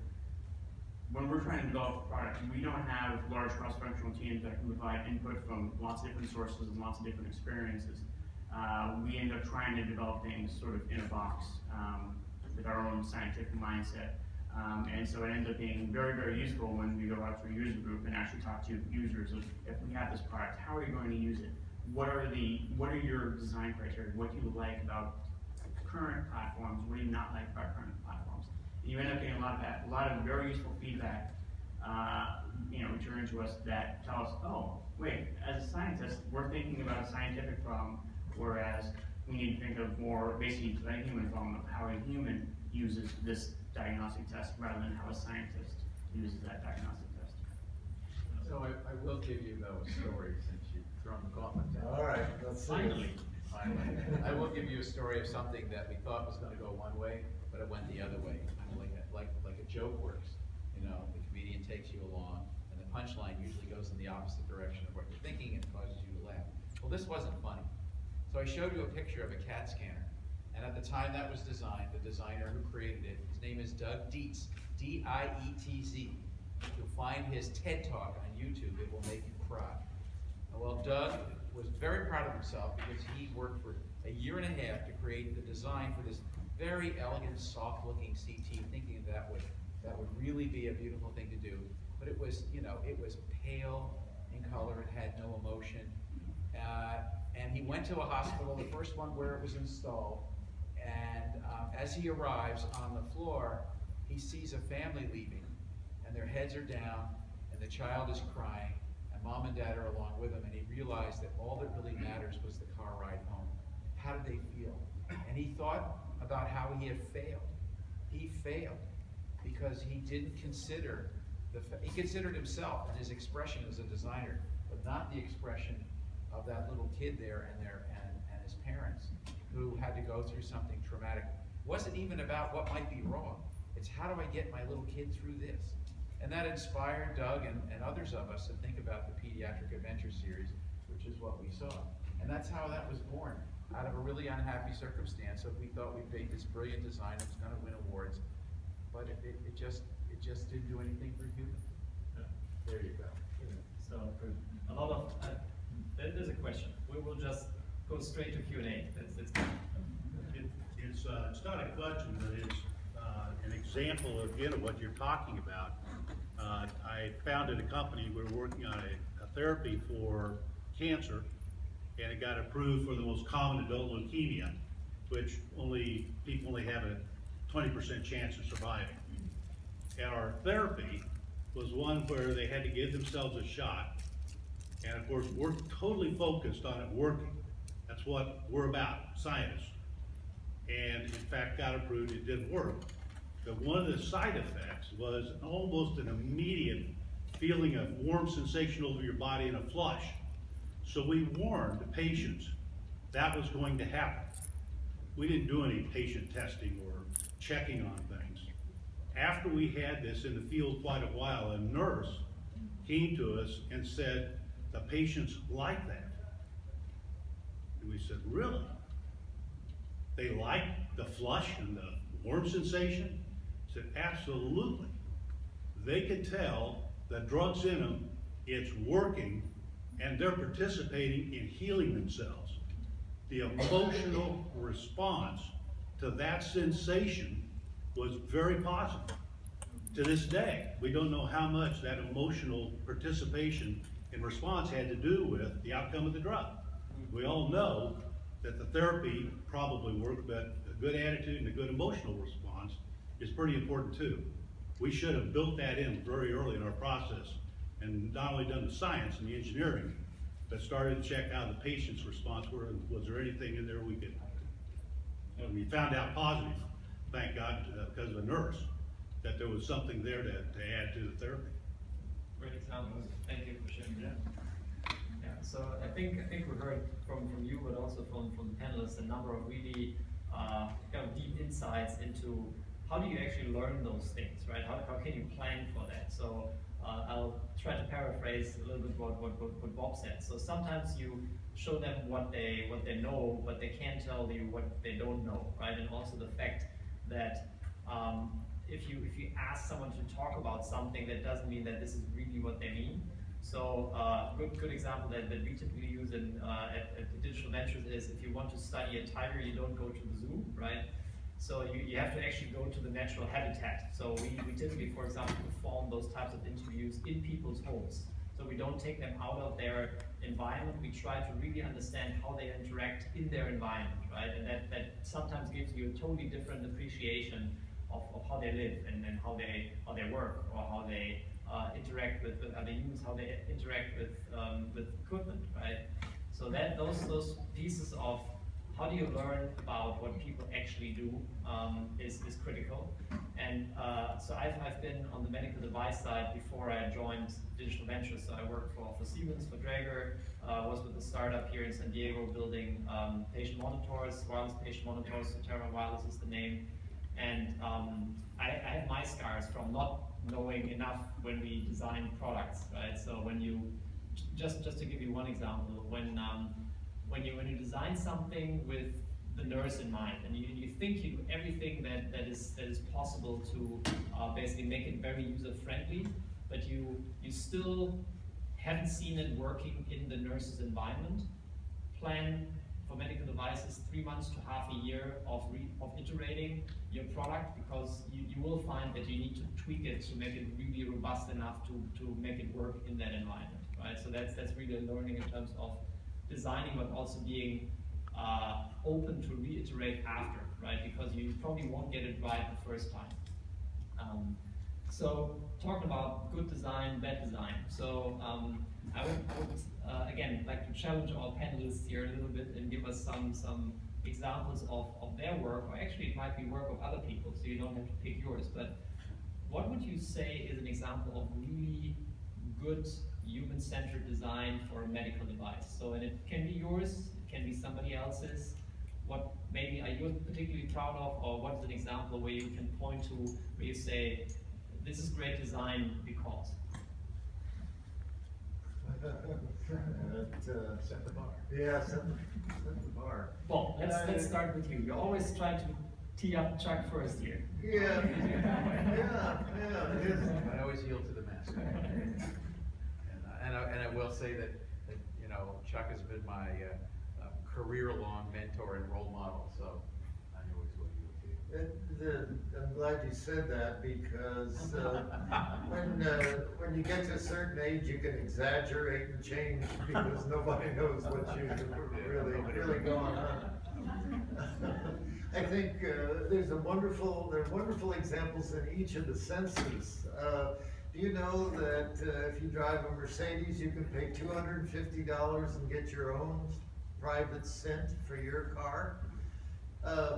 when we're trying to develop a product, we don't have large cross-functional teams that can provide input from lots of different sources and lots of different experiences. We end up trying to develop things sort of in a box with our own scientific mindset. And so it ends up being very, very useful when we go out to a user group and actually talk to users of, if we have this product, how are you going to use it? What are your design criteria? What do you like about current platforms? What do you not like about current platforms? And you end up getting a lot of very useful feedback, returned to us that tell us, oh, wait, as a scientist, we're thinking about a scientific problem, whereas we need to think of more basically a human problem of how a human uses this diagnostic test rather than how a scientist uses that diagnostic test. So I will give you though a story since you've thrown the gauntlet down. All right, let's see. Finally. Finally. I will give you a story of something that we thought was going to go one way, but it went the other way. Like a joke works. You know, the comedian takes you along, and the punchline usually goes in the opposite direction of what you're thinking and causes you to laugh. Well, this wasn't funny. So I showed you a picture of a CAT scanner. And at the time that was designed, the designer who created it, his name is Doug Dietz, D-I-E-T-Z. You'll find his TED Talk on YouTube. It will make you cry. Well, Doug was very proud of himself because he worked for a year and a half to create the design for this very elegant, soft-looking CT, thinking that would really be a beautiful thing to do. But it was, it was pale in color. It had no emotion. And he went to a hospital, the first one where it was installed. And as he arrives on the floor, he sees a family leaving, and their heads are down, and the child is crying, and mom and dad are along with him, and he realized that all that really matters was the car ride home. How did they feel? And he thought about how he had failed. He failed because he didn't consider, he considered himself and his expression as a designer, but not the expression of that little kid there and his parents who had to go through something traumatic. It wasn't even about what might be wrong. It's how do I get my little kid through this? And that inspired Doug and others of us to think about the Pediatric Adventure Series, which is what we saw. And that's how that was born, out of a really unhappy circumstance of we thought we'd made this brilliant design that was going to win awards, but it just didn't do anything for humans. Yeah. There you go. So a lot of there's a question. We will just go straight to Q&A. It's It's not a question, but it's an example again of what you're talking about. I founded a company. We're working on a therapy for cancer, and it got approved for the most common adult leukemia, which people only have a 20% chance of surviving. And our therapy was one where they had to give themselves a shot, and of course we're totally focused on it working. That's what we're about, scientists. And in fact got approved, it didn't work. But one of the side effects was almost an immediate feeling of warm sensation over your body and a flush. So we warned the patients that was going to happen. We didn't do any patient testing or checking on things. After we had this in the field quite a while, a nurse came to us and said, the patients like that. And we said, really? They like the flush and the warm sensation? said, absolutely. They can tell the drugs in them, it's working, and they're participating in healing themselves. The emotional response to that sensation was very positive. To this day, we don't know how much that emotional participation and response had to do with the outcome of the drug. We all know that the therapy probably worked, but a good attitude and a good emotional response is pretty important too. We should have built that in very early in our process and not only done the science and the engineering, but started to check out the patient's response. Was there anything in there we could, and we found out positive, thank God, because of a nurse, that there was something there to add to the therapy. Great example. Thank you for sharing that. Yeah, so I think we heard from you, but also from the panelists, a number of really kind of deep insights into how do you actually learn those things, right? How can you plan for that? So I'll try to paraphrase a little bit what Bob said. So sometimes you show them what they know, but they can't tell you what they don't know, right? And also the fact that if you ask someone to talk about something, that doesn't mean that this is really what they mean. So good example that we typically use at Digital Ventures is if you want to study a tiger, you don't go to the zoo, right? So you have to actually go to the natural habitat. So we typically, for example, perform those types of interviews in people's homes. So we don't take them out of their environment. We try to really understand how they interact in their environment, right? And that sometimes gives you a totally different appreciation of how they live and how they work, or how they interact with other humans, how they interact with equipment, right? So that those pieces of how do you learn about what people actually do is critical. And so I've been on the medical device side before I joined Digital Ventures. So I worked for Siemens, for Draeger, was with a startup here in San Diego building patient monitors, wireless patient monitors, so Terra Wireless is the name. And I have my scars from not knowing enough when we design products, right? So when you, just to give you one example, when you design something with the nurse in mind, and you think you do everything that is possible to basically make it very user-friendly, but you still haven't seen it working in the nurse's environment, plan for medical devices 3 months to half a year of iterating your product, because you will find that you need to tweak it to make it really robust enough to make it work in that environment, right? So that's really a learning in terms of designing, but also being open to reiterate after, right? Because you probably won't get it right the first time. So talking about good design, bad design. So I would again like to challenge our panelists here a little bit and give us some examples of their work, or actually it might be work of other people, so you don't have to pick yours. But what would you say is an example of really good human-centered design for a medical device? So, and it can be yours, it can be somebody else's. What maybe are you particularly proud of, or what is an example where you can point to, where you say, this is great design because? Set the bar. Yeah, set the bar. Well, let's start with you. You always try to tee up Chuck first here. Yeah, it is. I always yield to the master. And I will say that you know, Chuck has been my career-long mentor and role model, so I always will yield to you. I'm glad you said that, because when you get to a certain age, you can exaggerate and change because nobody knows what you're really going on. I think there are wonderful examples in each of the senses. Do you know that if you drive a Mercedes, you can pay $250 and get your own private scent for your car?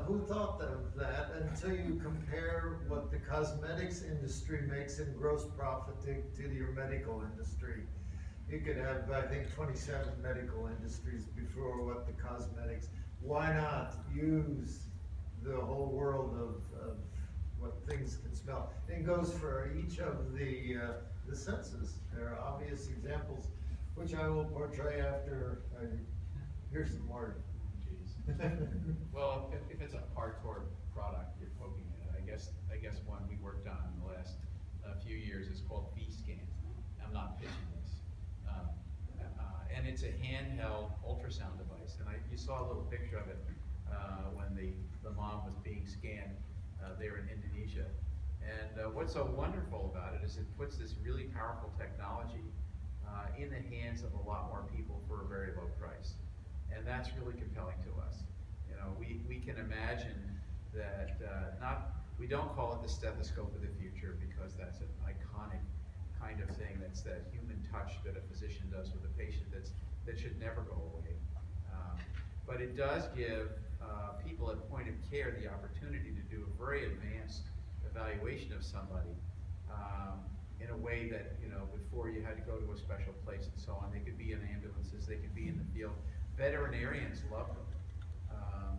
Who thought of that until you compare what the cosmetics industry makes in gross profit to your medical industry? You could have, I think, 27 medical industries before what the cosmetics. Why not use the whole world of what things can smell? It goes for each of the senses. There are obvious examples, which I will portray after I hear some more. Well, if it's a hardcore product you're poking at, I guess one we work it's a handheld ultrasound device, and you saw a little picture of it when the mom was being scanned there in Indonesia. And what's so wonderful about it is it puts this really powerful technology in the hands of a lot more people for a very low price. And that's really compelling to us. You know, we can imagine that we don't call it the stethoscope of the future because that's an iconic kind of thing. That's that human touch that a physician does with a patient that should never go away. But it does give people at point of care the opportunity to do a very advanced evaluation of somebody in a way that, you know, before you had to go to a special place and so on. They could be in ambulances, they could be in the field. Veterinarians love them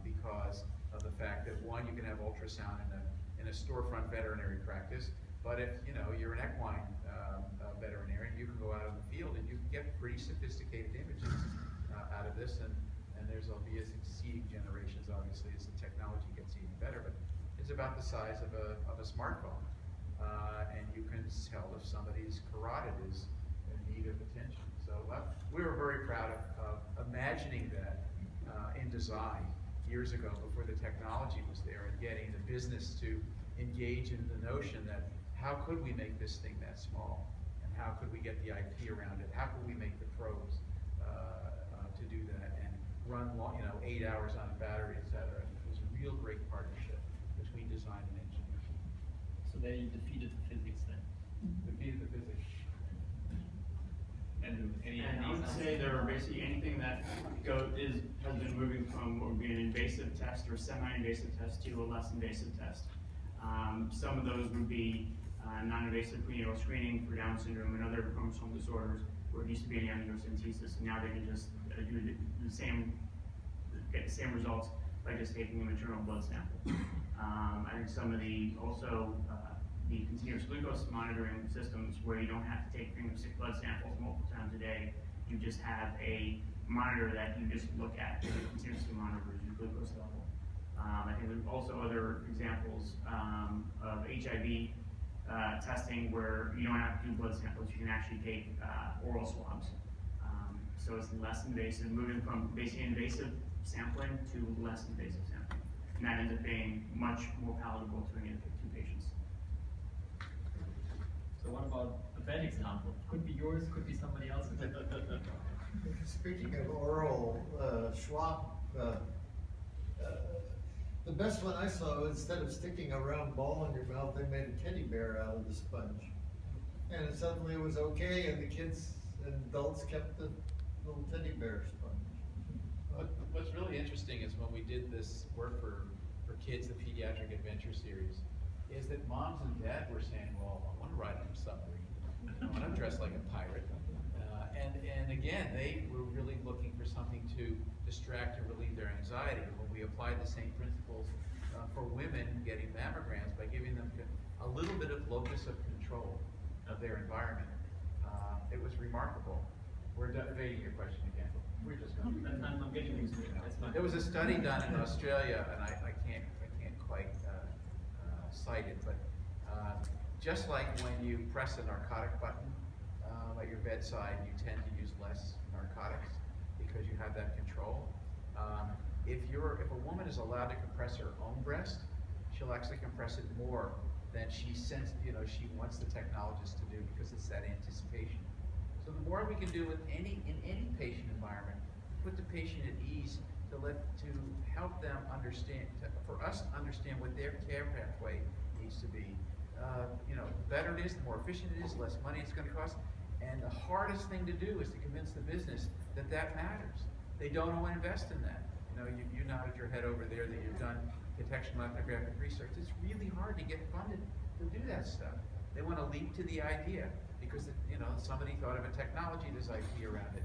because of the fact that, one, you can have ultrasound in a storefront veterinary practice, but if, you know, you're an equine veterinarian, you can go out in the field and you can get pretty sophisticated images out of this, and there'll be succeeding generations, obviously, as the technology gets even better, but it's about the size of a smartphone, and you can tell if somebody's carotid is in need of attention. So we were very proud of imagining that in design years ago, before the technology was there, and getting the business to engage in the notion that how could we make this thing that small, and how could we get the IP around it? How could we make the probes to do that and run 8 hours on a battery, etc. It was a real great partnership between design and engineering. So there you defeated the physics then. Defeated the physics. And I would say there are basically anything that has been moving from what would be an invasive test or semi-invasive test to a less invasive test. Some of those would be non-invasive prenatal screening for Down syndrome and other chromosomal disorders, where it used to be an amniocentesis, and now they can just get the same results by just taking a maternal blood sample. I think some of the continuous glucose monitoring systems, where you don't have to take fingerstick blood samples multiple times a day, you just have a monitor that you just look at that continuously monitors your glucose level. I think there's also other examples of HIV testing where you don't have to do blood samples, you can actually take oral swabs. So it's less invasive, moving from basically invasive sampling to less invasive sampling. And that ends up being much more palatable to patients. so what about a bad example? Could be yours, could be somebody else's. Speaking of oral Schwab, the best one I saw, instead of sticking a round ball in your mouth, they made a teddy bear out of the sponge. And it suddenly was okay, and the kids and adults kept the little teddy bear sponge. What's really interesting is when we did this work for kids, the Pediatric Adventure Series, is that moms and dads were saying, well, I want to ride on a submarine. I want to dress like a pirate. And again, they were really looking for something to distract and relieve their anxiety. When we applied the same principles for women getting mammograms by giving them a little bit of locus of control of their environment, it was remarkable. We're evading your question again. We're just going to. I'm getting used to it. That's fine. There was a study done in Australia, and I can't quite cite it, but just like when you press a narcotic button at your bedside, you tend to use less narcotics because you have that control. If a woman is allowed to compress her own breast, she'll actually compress it more than she wants the technologist to do, because it's that anticipation. So the more we can do in any patient environment, put the patient at ease to help them understand, for us to understand what their care pathway needs to be. The better it is, the more efficient it is, the less money it's going to cost. And the hardest thing to do is to convince the business that matters. They don't want to invest in that. You nodded your head over there that you've done contextual ethnographic research. It's really hard to get funded to do that stuff. They want to leap to the idea because somebody thought of a technology, there's IP around it,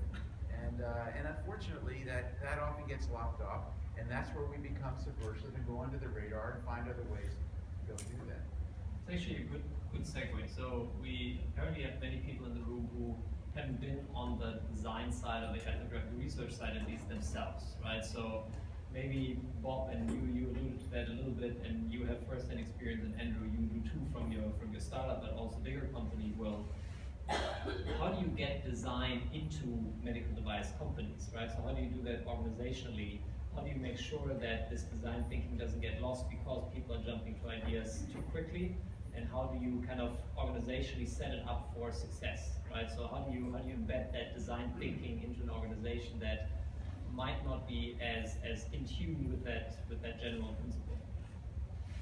and unfortunately that often gets lopped off, and that's where we become subversive and go under the radar and find other ways to go do that. It's actually a good segue. So we apparently have many people in the room who haven't been on the design side or the ethnographic research side, at least themselves, right? So maybe Bob and you alluded to that a little bit, and you have first-hand experience, and Andrew, you do too from your startup, but also bigger company. Well, how do you get design into medical device companies, right? So how do you do that organizationally? How do you make sure that this design thinking doesn't get lost because people are jumping to ideas too quickly? And how do you kind of organizationally set it up for success, right? So how do you embed that design thinking into an organization that might not be as in tune with that general principle?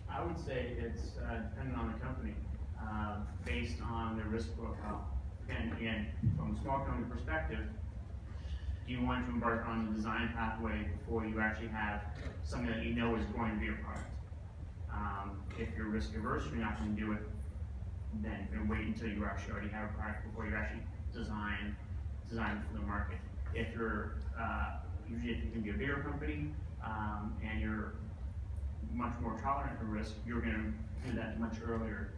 I would say it's dependent on the company, based on the risk profile. Again, from a small company perspective, do you want to embark on the design pathway before you actually have something that you know is going to be a product? If you're risk averse, you're not going to do it, then you're going to wait until you actually already have a product before you actually design for the market. If you're, usually if you can be a bigger company, and you're much more tolerant for risk, you're going to do that much earlier.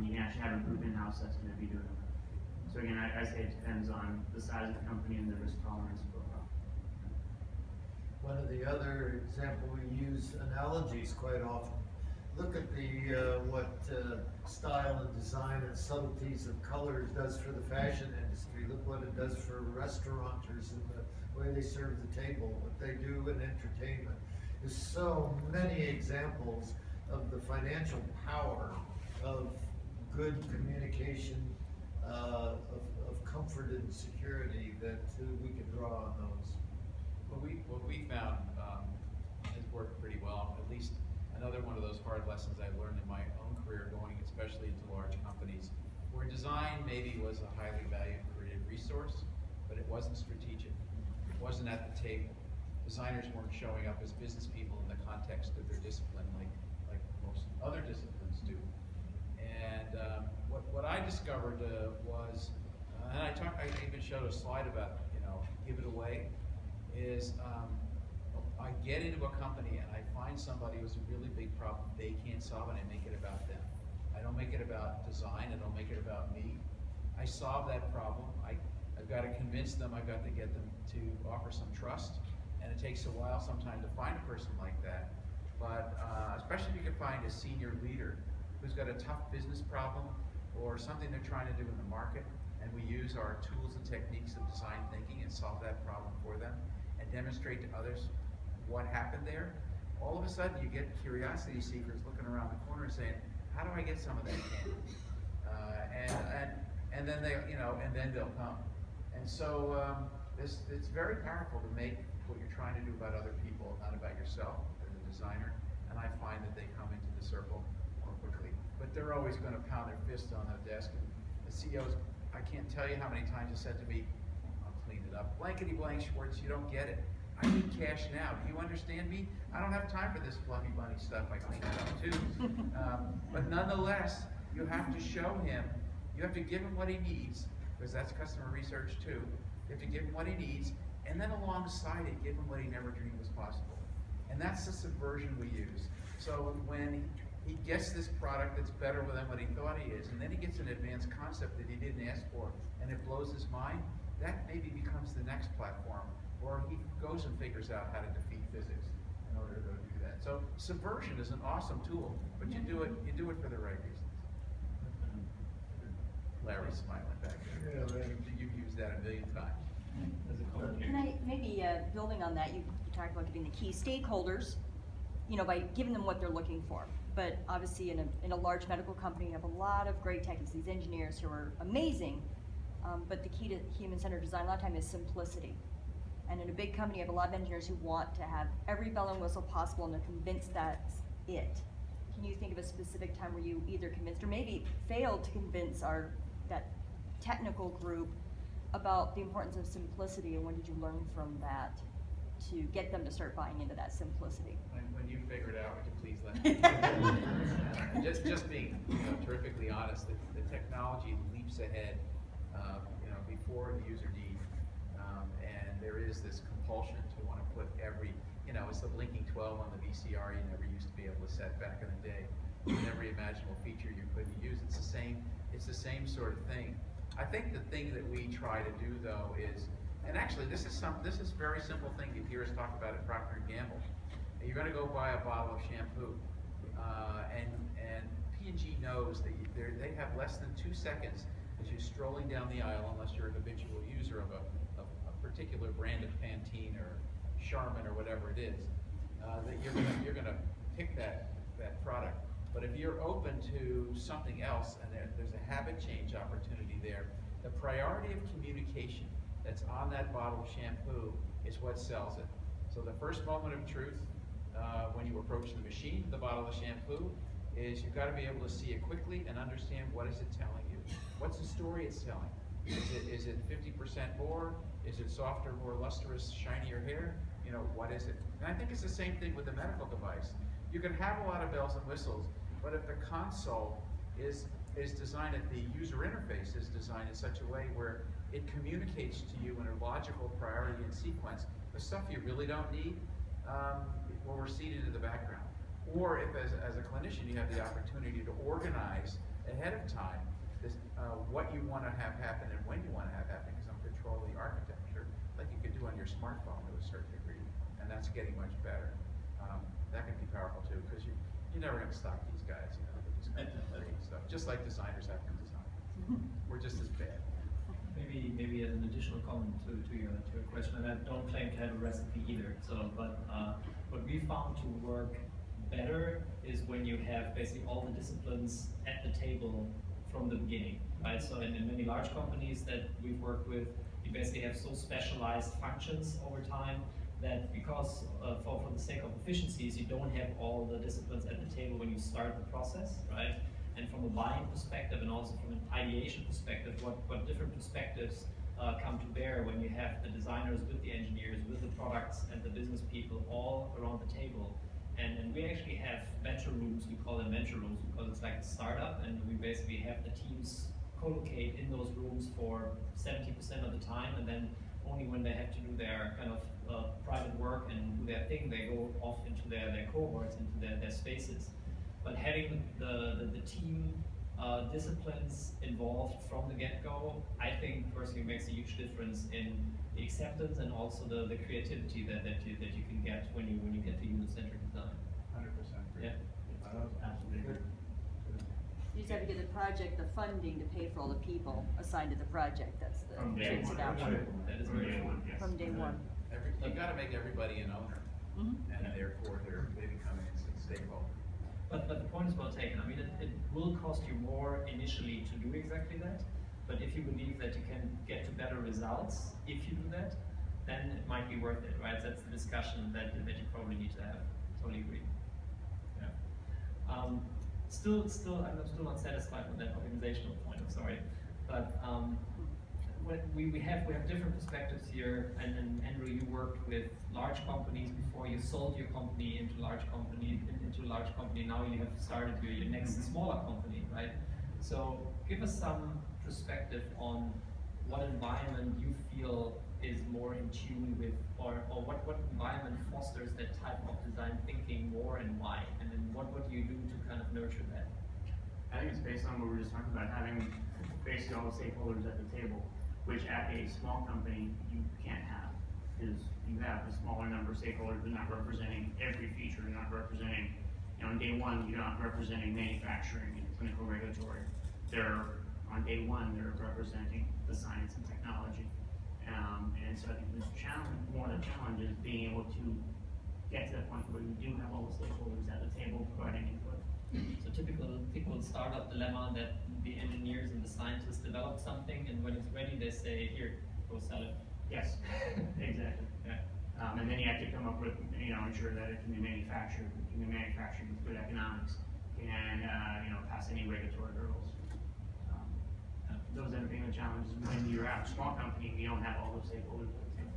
You can actually have a group in-house that's going to be doing it. So again, I say it depends on the size of the company and the risk tolerance profile. One of the other example, we use analogies quite often. Look at the what style and design and subtleties of colors does for the fashion industry. Look what it does for restaurateurs and the way they serve the table, what they do in entertainment. There's so many examples of the financial power of good communication, of comfort and security that we can draw on those. What we found has worked pretty well. At least another one of those hard lessons I learned in my own career, going especially into large companies, where design maybe was a highly valued creative resource, but it wasn't strategic. It wasn't at the table. Designers weren't showing up as business people in the context of their discipline like most other disciplines do. And what I discovered was, and I even showed a slide about, give it away, is I get into a company and I find somebody who's a really big problem they can't solve, and I make it about them. I don't make it about design, I don't make it about me. I solve that problem. I've got to convince them, I've got to get them to offer some trust, and it takes a while sometimes to find a person like that. But especially if you can find a senior leader who's got a tough business problem or something they're trying to do in the market, and we use our tools and techniques of design thinking and solve that problem for them and demonstrate to others what happened there. All of a sudden you get curiosity seekers looking around the corner saying, how do I get some of that candy? And then they'll come. And so it's very powerful to make what you're trying to do about other people, not about yourself as a designer. And I find that they come into the circle more quickly. But they're always going to pound their fist on the desk. And the CEOs, I can't tell you how many times have said to me, I'll clean it up. Blankety blank, Schwartz, you don't get it. I need cash now. Do you understand me? I don't have time for this fluffy bunny stuff. I clean it up too. But nonetheless, you have to show him, you have to give him what he needs, because that's customer research too. You have to give him what he needs, and then alongside it, give him what he never dreamed was possible. And that's the subversion we use. So when he gets this product that's better than what he thought he is, and then he gets an advanced concept that he didn't ask for, and it blows his mind, that maybe becomes the next platform, or he goes and figures out how to defeat physics in order to go do that. So subversion is an awesome tool, but you do it for the right reasons. Larry's smiling back there. Yeah, Larry. You've used that a million times. Can I, maybe building on that, you talked about getting the key stakeholders, by giving them what they're looking for. But obviously in a large medical company, you have a lot of great techies, these engineers who are amazing, but the key to human-centered design a lot of time is simplicity. And in a big company, you have a lot of engineers who want to have every bell and whistle possible and they're convinced that's it. Can you think of a specific time where you either convinced or maybe failed to convince that technical group about the importance of simplicity, and when did you learn from that to get them to start buying into that simplicity? When you figure it out, would you please let me know? Just being terrifically honest, the technology leaps ahead before the user need, and there is this compulsion to want to put it's the blinking 12 on the VCR you never used to be able to set back in the day. With every imaginable feature you couldn't use. It's the same sort of thing. I think the thing that we try to do though is, and actually this is a very simple thing you hear us talk about at Procter & Gamble. You're going to go buy a bottle of shampoo, and P&G knows that they have less than 2 seconds to as you're strolling down the aisle, unless you're a habitual user of a particular brand of Pantene or Charmin or whatever it is, that you're gonna pick that product. But if you're open to something else and there's a habit change opportunity there, the priority of communication that's on that bottle of shampoo is what sells it. So the first moment of truth when you approach the machine, the bottle of shampoo, is you've got to be able to see it quickly and understand what is it telling you. What's the story it's telling? Is it 50% more? Is it softer, more lustrous, shinier hair? You know, what is it? And I think it's the same thing with the medical device. You can have a lot of bells and whistles, but if the console is designed, if the user interface is designed in such a way where it communicates to you in a logical priority and sequence, the stuff you really don't need will recede into the background. Or if as a clinician you have the opportunity to organize ahead of time this, what you want to have happen and when you want to have happen, because I'm controlling the architecture, like you could do on your smartphone to a certain degree, and that's getting much better. That can be powerful too, because you're never going to stop these guys, you know, they're just going to create stuff, just like designers have to design. We're just as bad. Maybe as an additional comment to your question, and I don't claim to have a recipe either. So, but what we found to work better is when you have basically all the disciplines at the table from the beginning, right? So in many large companies that we've worked with, you basically have so specialized functions over time that because for the sake of efficiencies, you don't have all the disciplines at the table when you start the process, right? And from a buying perspective and also from an ideation perspective, what different perspectives come to bear when you have the designers with the engineers, with the products and the business people all around the table. And we actually have venture rooms, we call them venture rooms because it's like a startup, and we basically have the teams co-locate in those rooms for 70% of the time, and then only when they have to do their kind of private work and do their thing, they go off into their cohorts, into their spaces. But having the team disciplines involved from the get-go, I think personally makes a huge difference in the acceptance and also the creativity that you can get when you get to human-centered design. 100% agree. Yeah. Absolutely agree. You just have to get the project, the funding to pay for all the people assigned to the project. That's the From day trick one. it out. That is very true. From day one. You've got to make everybody an owner, and therefore they become an instant stakeholder. But the point is well taken. I mean, it will cost you more initially to do exactly that. But if you believe that you can get to better results if you do that, then it might be worth it, right? That's the discussion that you probably need to have. Totally agree. Yeah. Still, I'm still not satisfied with that organizational point. I'm sorry, but when we have different perspectives here. And Andrew, you worked with large companies before. You sold your company into a large company. Now you have started your next smaller company, right? So give us some perspective on what environment you feel is more in tune with, or what environment fosters that type of design thinking more, and why, and then what do you do to kind of nurture that? I think it's based on what we were just talking about, having basically all the stakeholders at the table, which at a small company you can't have, because you have a smaller number of stakeholders, but not representing every feature, you're not representing, on day one, you're not representing manufacturing and clinical regulatory. On day one, they're representing the science and technology. And so I think one of the challenges is being able to get to that point where you do have all the stakeholders at the table providing input. So typical startup dilemma that the engineers and the scientists develop something, and when it's ready, they say, "Here, go sell it." Yes, exactly. Yeah. And then you have to come up with, ensure that it can be manufactured with good economics, and pass any regulatory hurdles. Those end up being the challenges when you're at a small company and you don't have all those stakeholders at the table.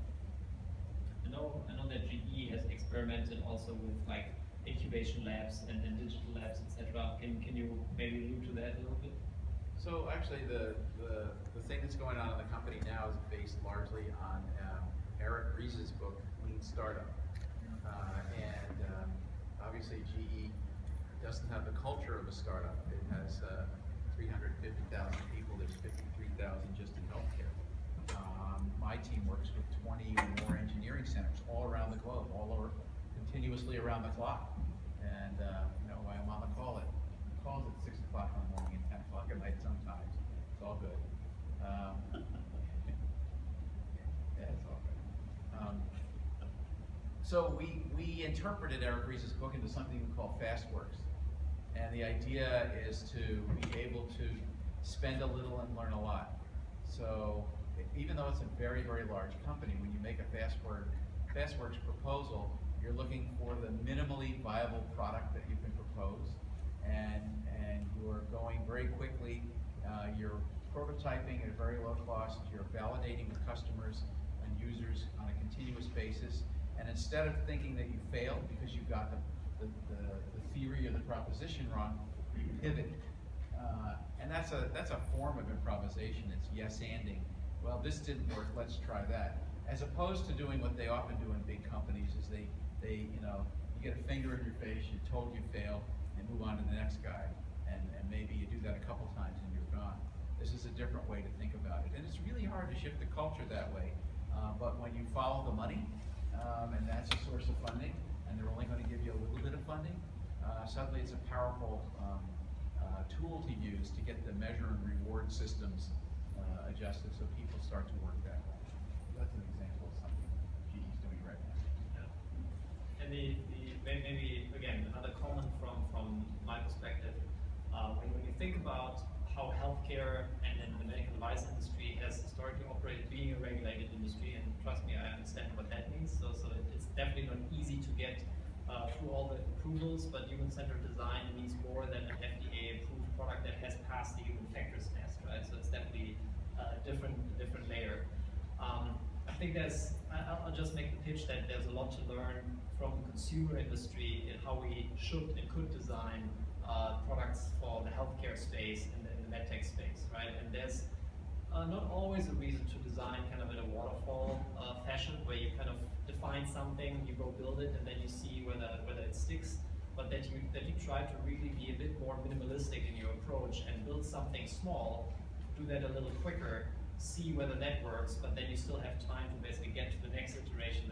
I know that GE has experimented also with like incubation labs and digital labs, etc. Can you maybe allude to that a little bit? So actually, the thing that's going on in the company now is based largely on Eric Ries's book, Lean Startup. Obviously GE doesn't have the culture of a startup. It has 350,000 people, there's 53,000 just in healthcare. My team works with 20 or more engineering centers all around the globe, all over, continuously around the clock. And I'm on the calls at 6 o'clock in the morning and 10 o'clock at night sometimes. It's all good. So we interpreted Eric Ries's book into something we call FastWorks. And the idea is to be able to spend a little and learn a lot. So even though it's a very, very large company, when you make a FastWorks proposal, you're looking for the minimally viable product that you can propose, and you're going very quickly. You're prototyping at a very low cost. You're validating with customers and users on a continuous basis. And instead of thinking that you failed because you got the theory or the proposition wrong, you pivot. And that's a form of improvisation. It's yes-anding. Well, this didn't work, let's try that. As opposed to doing what they often do in big companies is they you get a finger in your face, you're told you failed, and move on to the next guy. And maybe you do that a couple times and you're gone. This is a different way to think about it. And it's really hard to shift the culture that way. But when you follow the money, and that's a source of funding, and they're only going to give you a little bit of funding, suddenly it's a powerful tool to use to get the measure and reward systems adjusted so people start to work that way. That's an example of something GE's doing right now. Yeah. And maybe again another comment from my perspective, when you think about how healthcare and then the medical device industry has historically operated, being a regulated industry, and trust me, I understand what that means. So it's definitely not easy to get through all the approvals, but human-centered design means more than an FDA approved product that has passed the human factors test, right? So it's definitely a different layer. I think I'll just make the pitch that there's a lot to learn from the consumer industry in how we should and could design products for the healthcare space and the medtech space, right? And there's not always a reason to design kind of in a waterfall fashion where you kind of define something, you go build it, and then you see whether it sticks, but that you try to really be a bit more minimalistic in your approach and build something small, do that a little quicker, see whether that works, but then you still have time to basically get to the next iteration,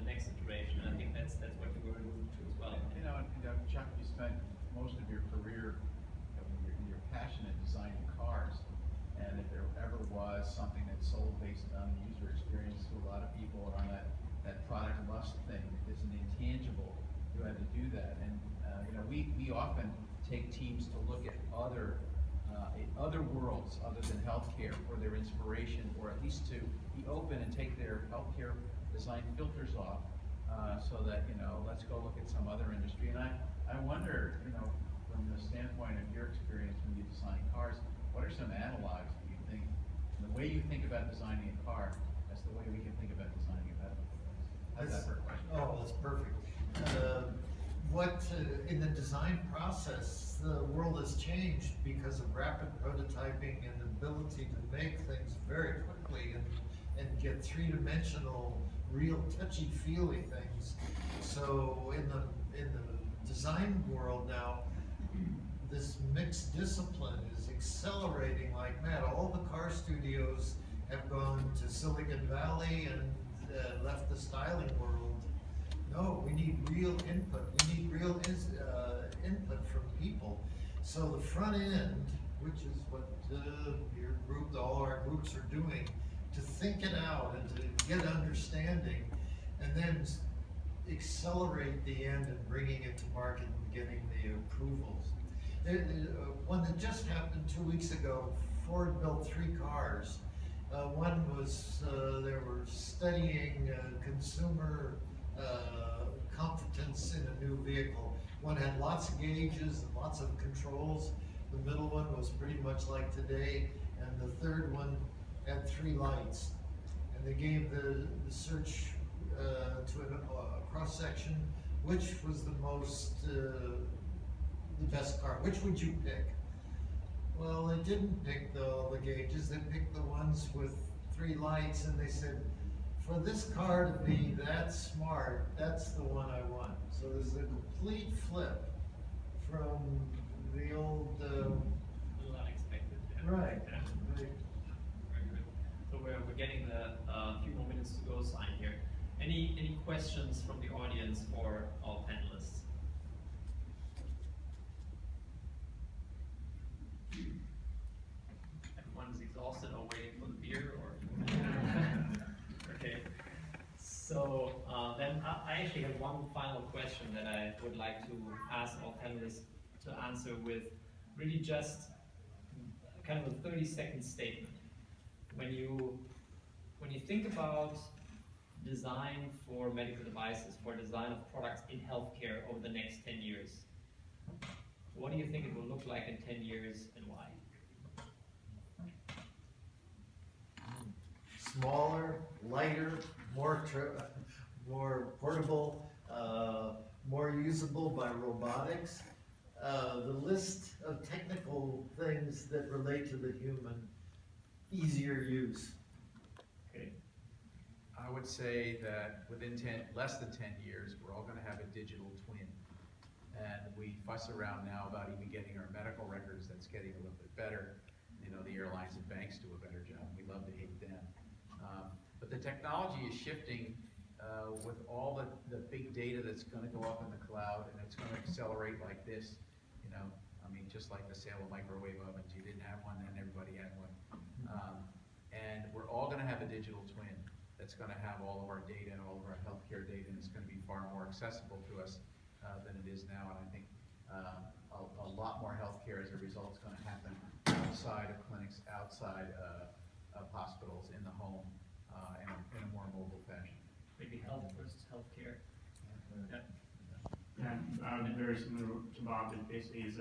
and I think that's what you were alluding to as well. Chuck, you spent most of your career, you're passionate designing cars, and if there ever was something that's sold based on user experience to a lot of people on that product lust thing, it's an intangible, you had to do that. And we often take teams to look at other worlds other than healthcare for their inspiration, or at least to be open and take their healthcare design filters off, so that let's go look at some other industry. And I wonder, from the standpoint of your experience when you design cars, what are some analogs do you think? The way you think about designing a car, that's the way we can think about designing a medical device. How's that for a question? Oh, that's perfect. In the design process, the world has changed because of rapid prototyping and ability to make things very quickly and get three-dimensional, real touchy-feely things. So in the design world now, this mixed discipline is accelerating like mad. All the car studios have gone to Silicon Valley and left the styling world. No, we need real input. We need real input from people. So the front end, which is what your group, all our groups are doing, to think it out and to get understanding, and then accelerate the end and bringing it to market and getting the approvals. One that just happened 2 weeks ago, Ford built 3 cars. One was, they were studying consumer competence in a new vehicle. One had lots of gauges and lots of controls. The middle one was pretty much like today, and the third one had 3 lights. And they gave the search to a cross section, which was the best car. Which would you pick? Well, they didn't pick all the gauges. They picked the ones with 3 lights, and they said, for this car to be that smart, that's the one I want. So there's a complete flip from the old. A little unexpected. Yeah. Right. Yeah. Very good. So we're getting the few more minutes to go sign here. Any questions from the audience for our panelists? Everyone's exhausted or waiting for the beer, or okay. So then I actually have one final question that I would like to ask all panelists to answer with really just kind of a 30-second statement. When you think about design for medical devices, for design of products in healthcare over the next 10 years, what do you think it will look like in 10 years and why? Smaller, lighter, more portable, more usable by robotics. The list of technical things that relate to the human, easier use. Okay. I would say that within less than 10 years, we're all gonna have a digital twin. And we fuss around now about even getting our medical records, that's getting a little bit better. You know, the airlines and banks do a better job, we love to hate them. But the technology is shifting with all the big data that's gonna go up in the cloud, and it's gonna accelerate like this. You know, I mean, just like the sale of microwave ovens, you didn't have one, then everybody had one. And we're all gonna have a digital twin that's gonna have all of our data and all of our healthcare data, and it's gonna be far more accessible to us than it is now. And I think a lot more healthcare as a result is gonna happen outside of clinics, outside of hospitals, in the home, in a more mobile fashion. Maybe health versus healthcare. Yeah. Yeah, very similar to Bob. It basically is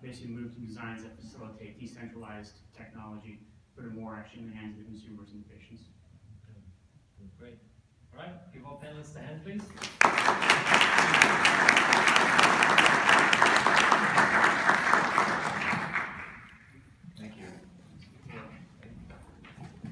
basically move to designs that facilitate decentralized technology, put it more actually in the hands of the consumers and the patients. Great. All right, give all panelists a hand, please.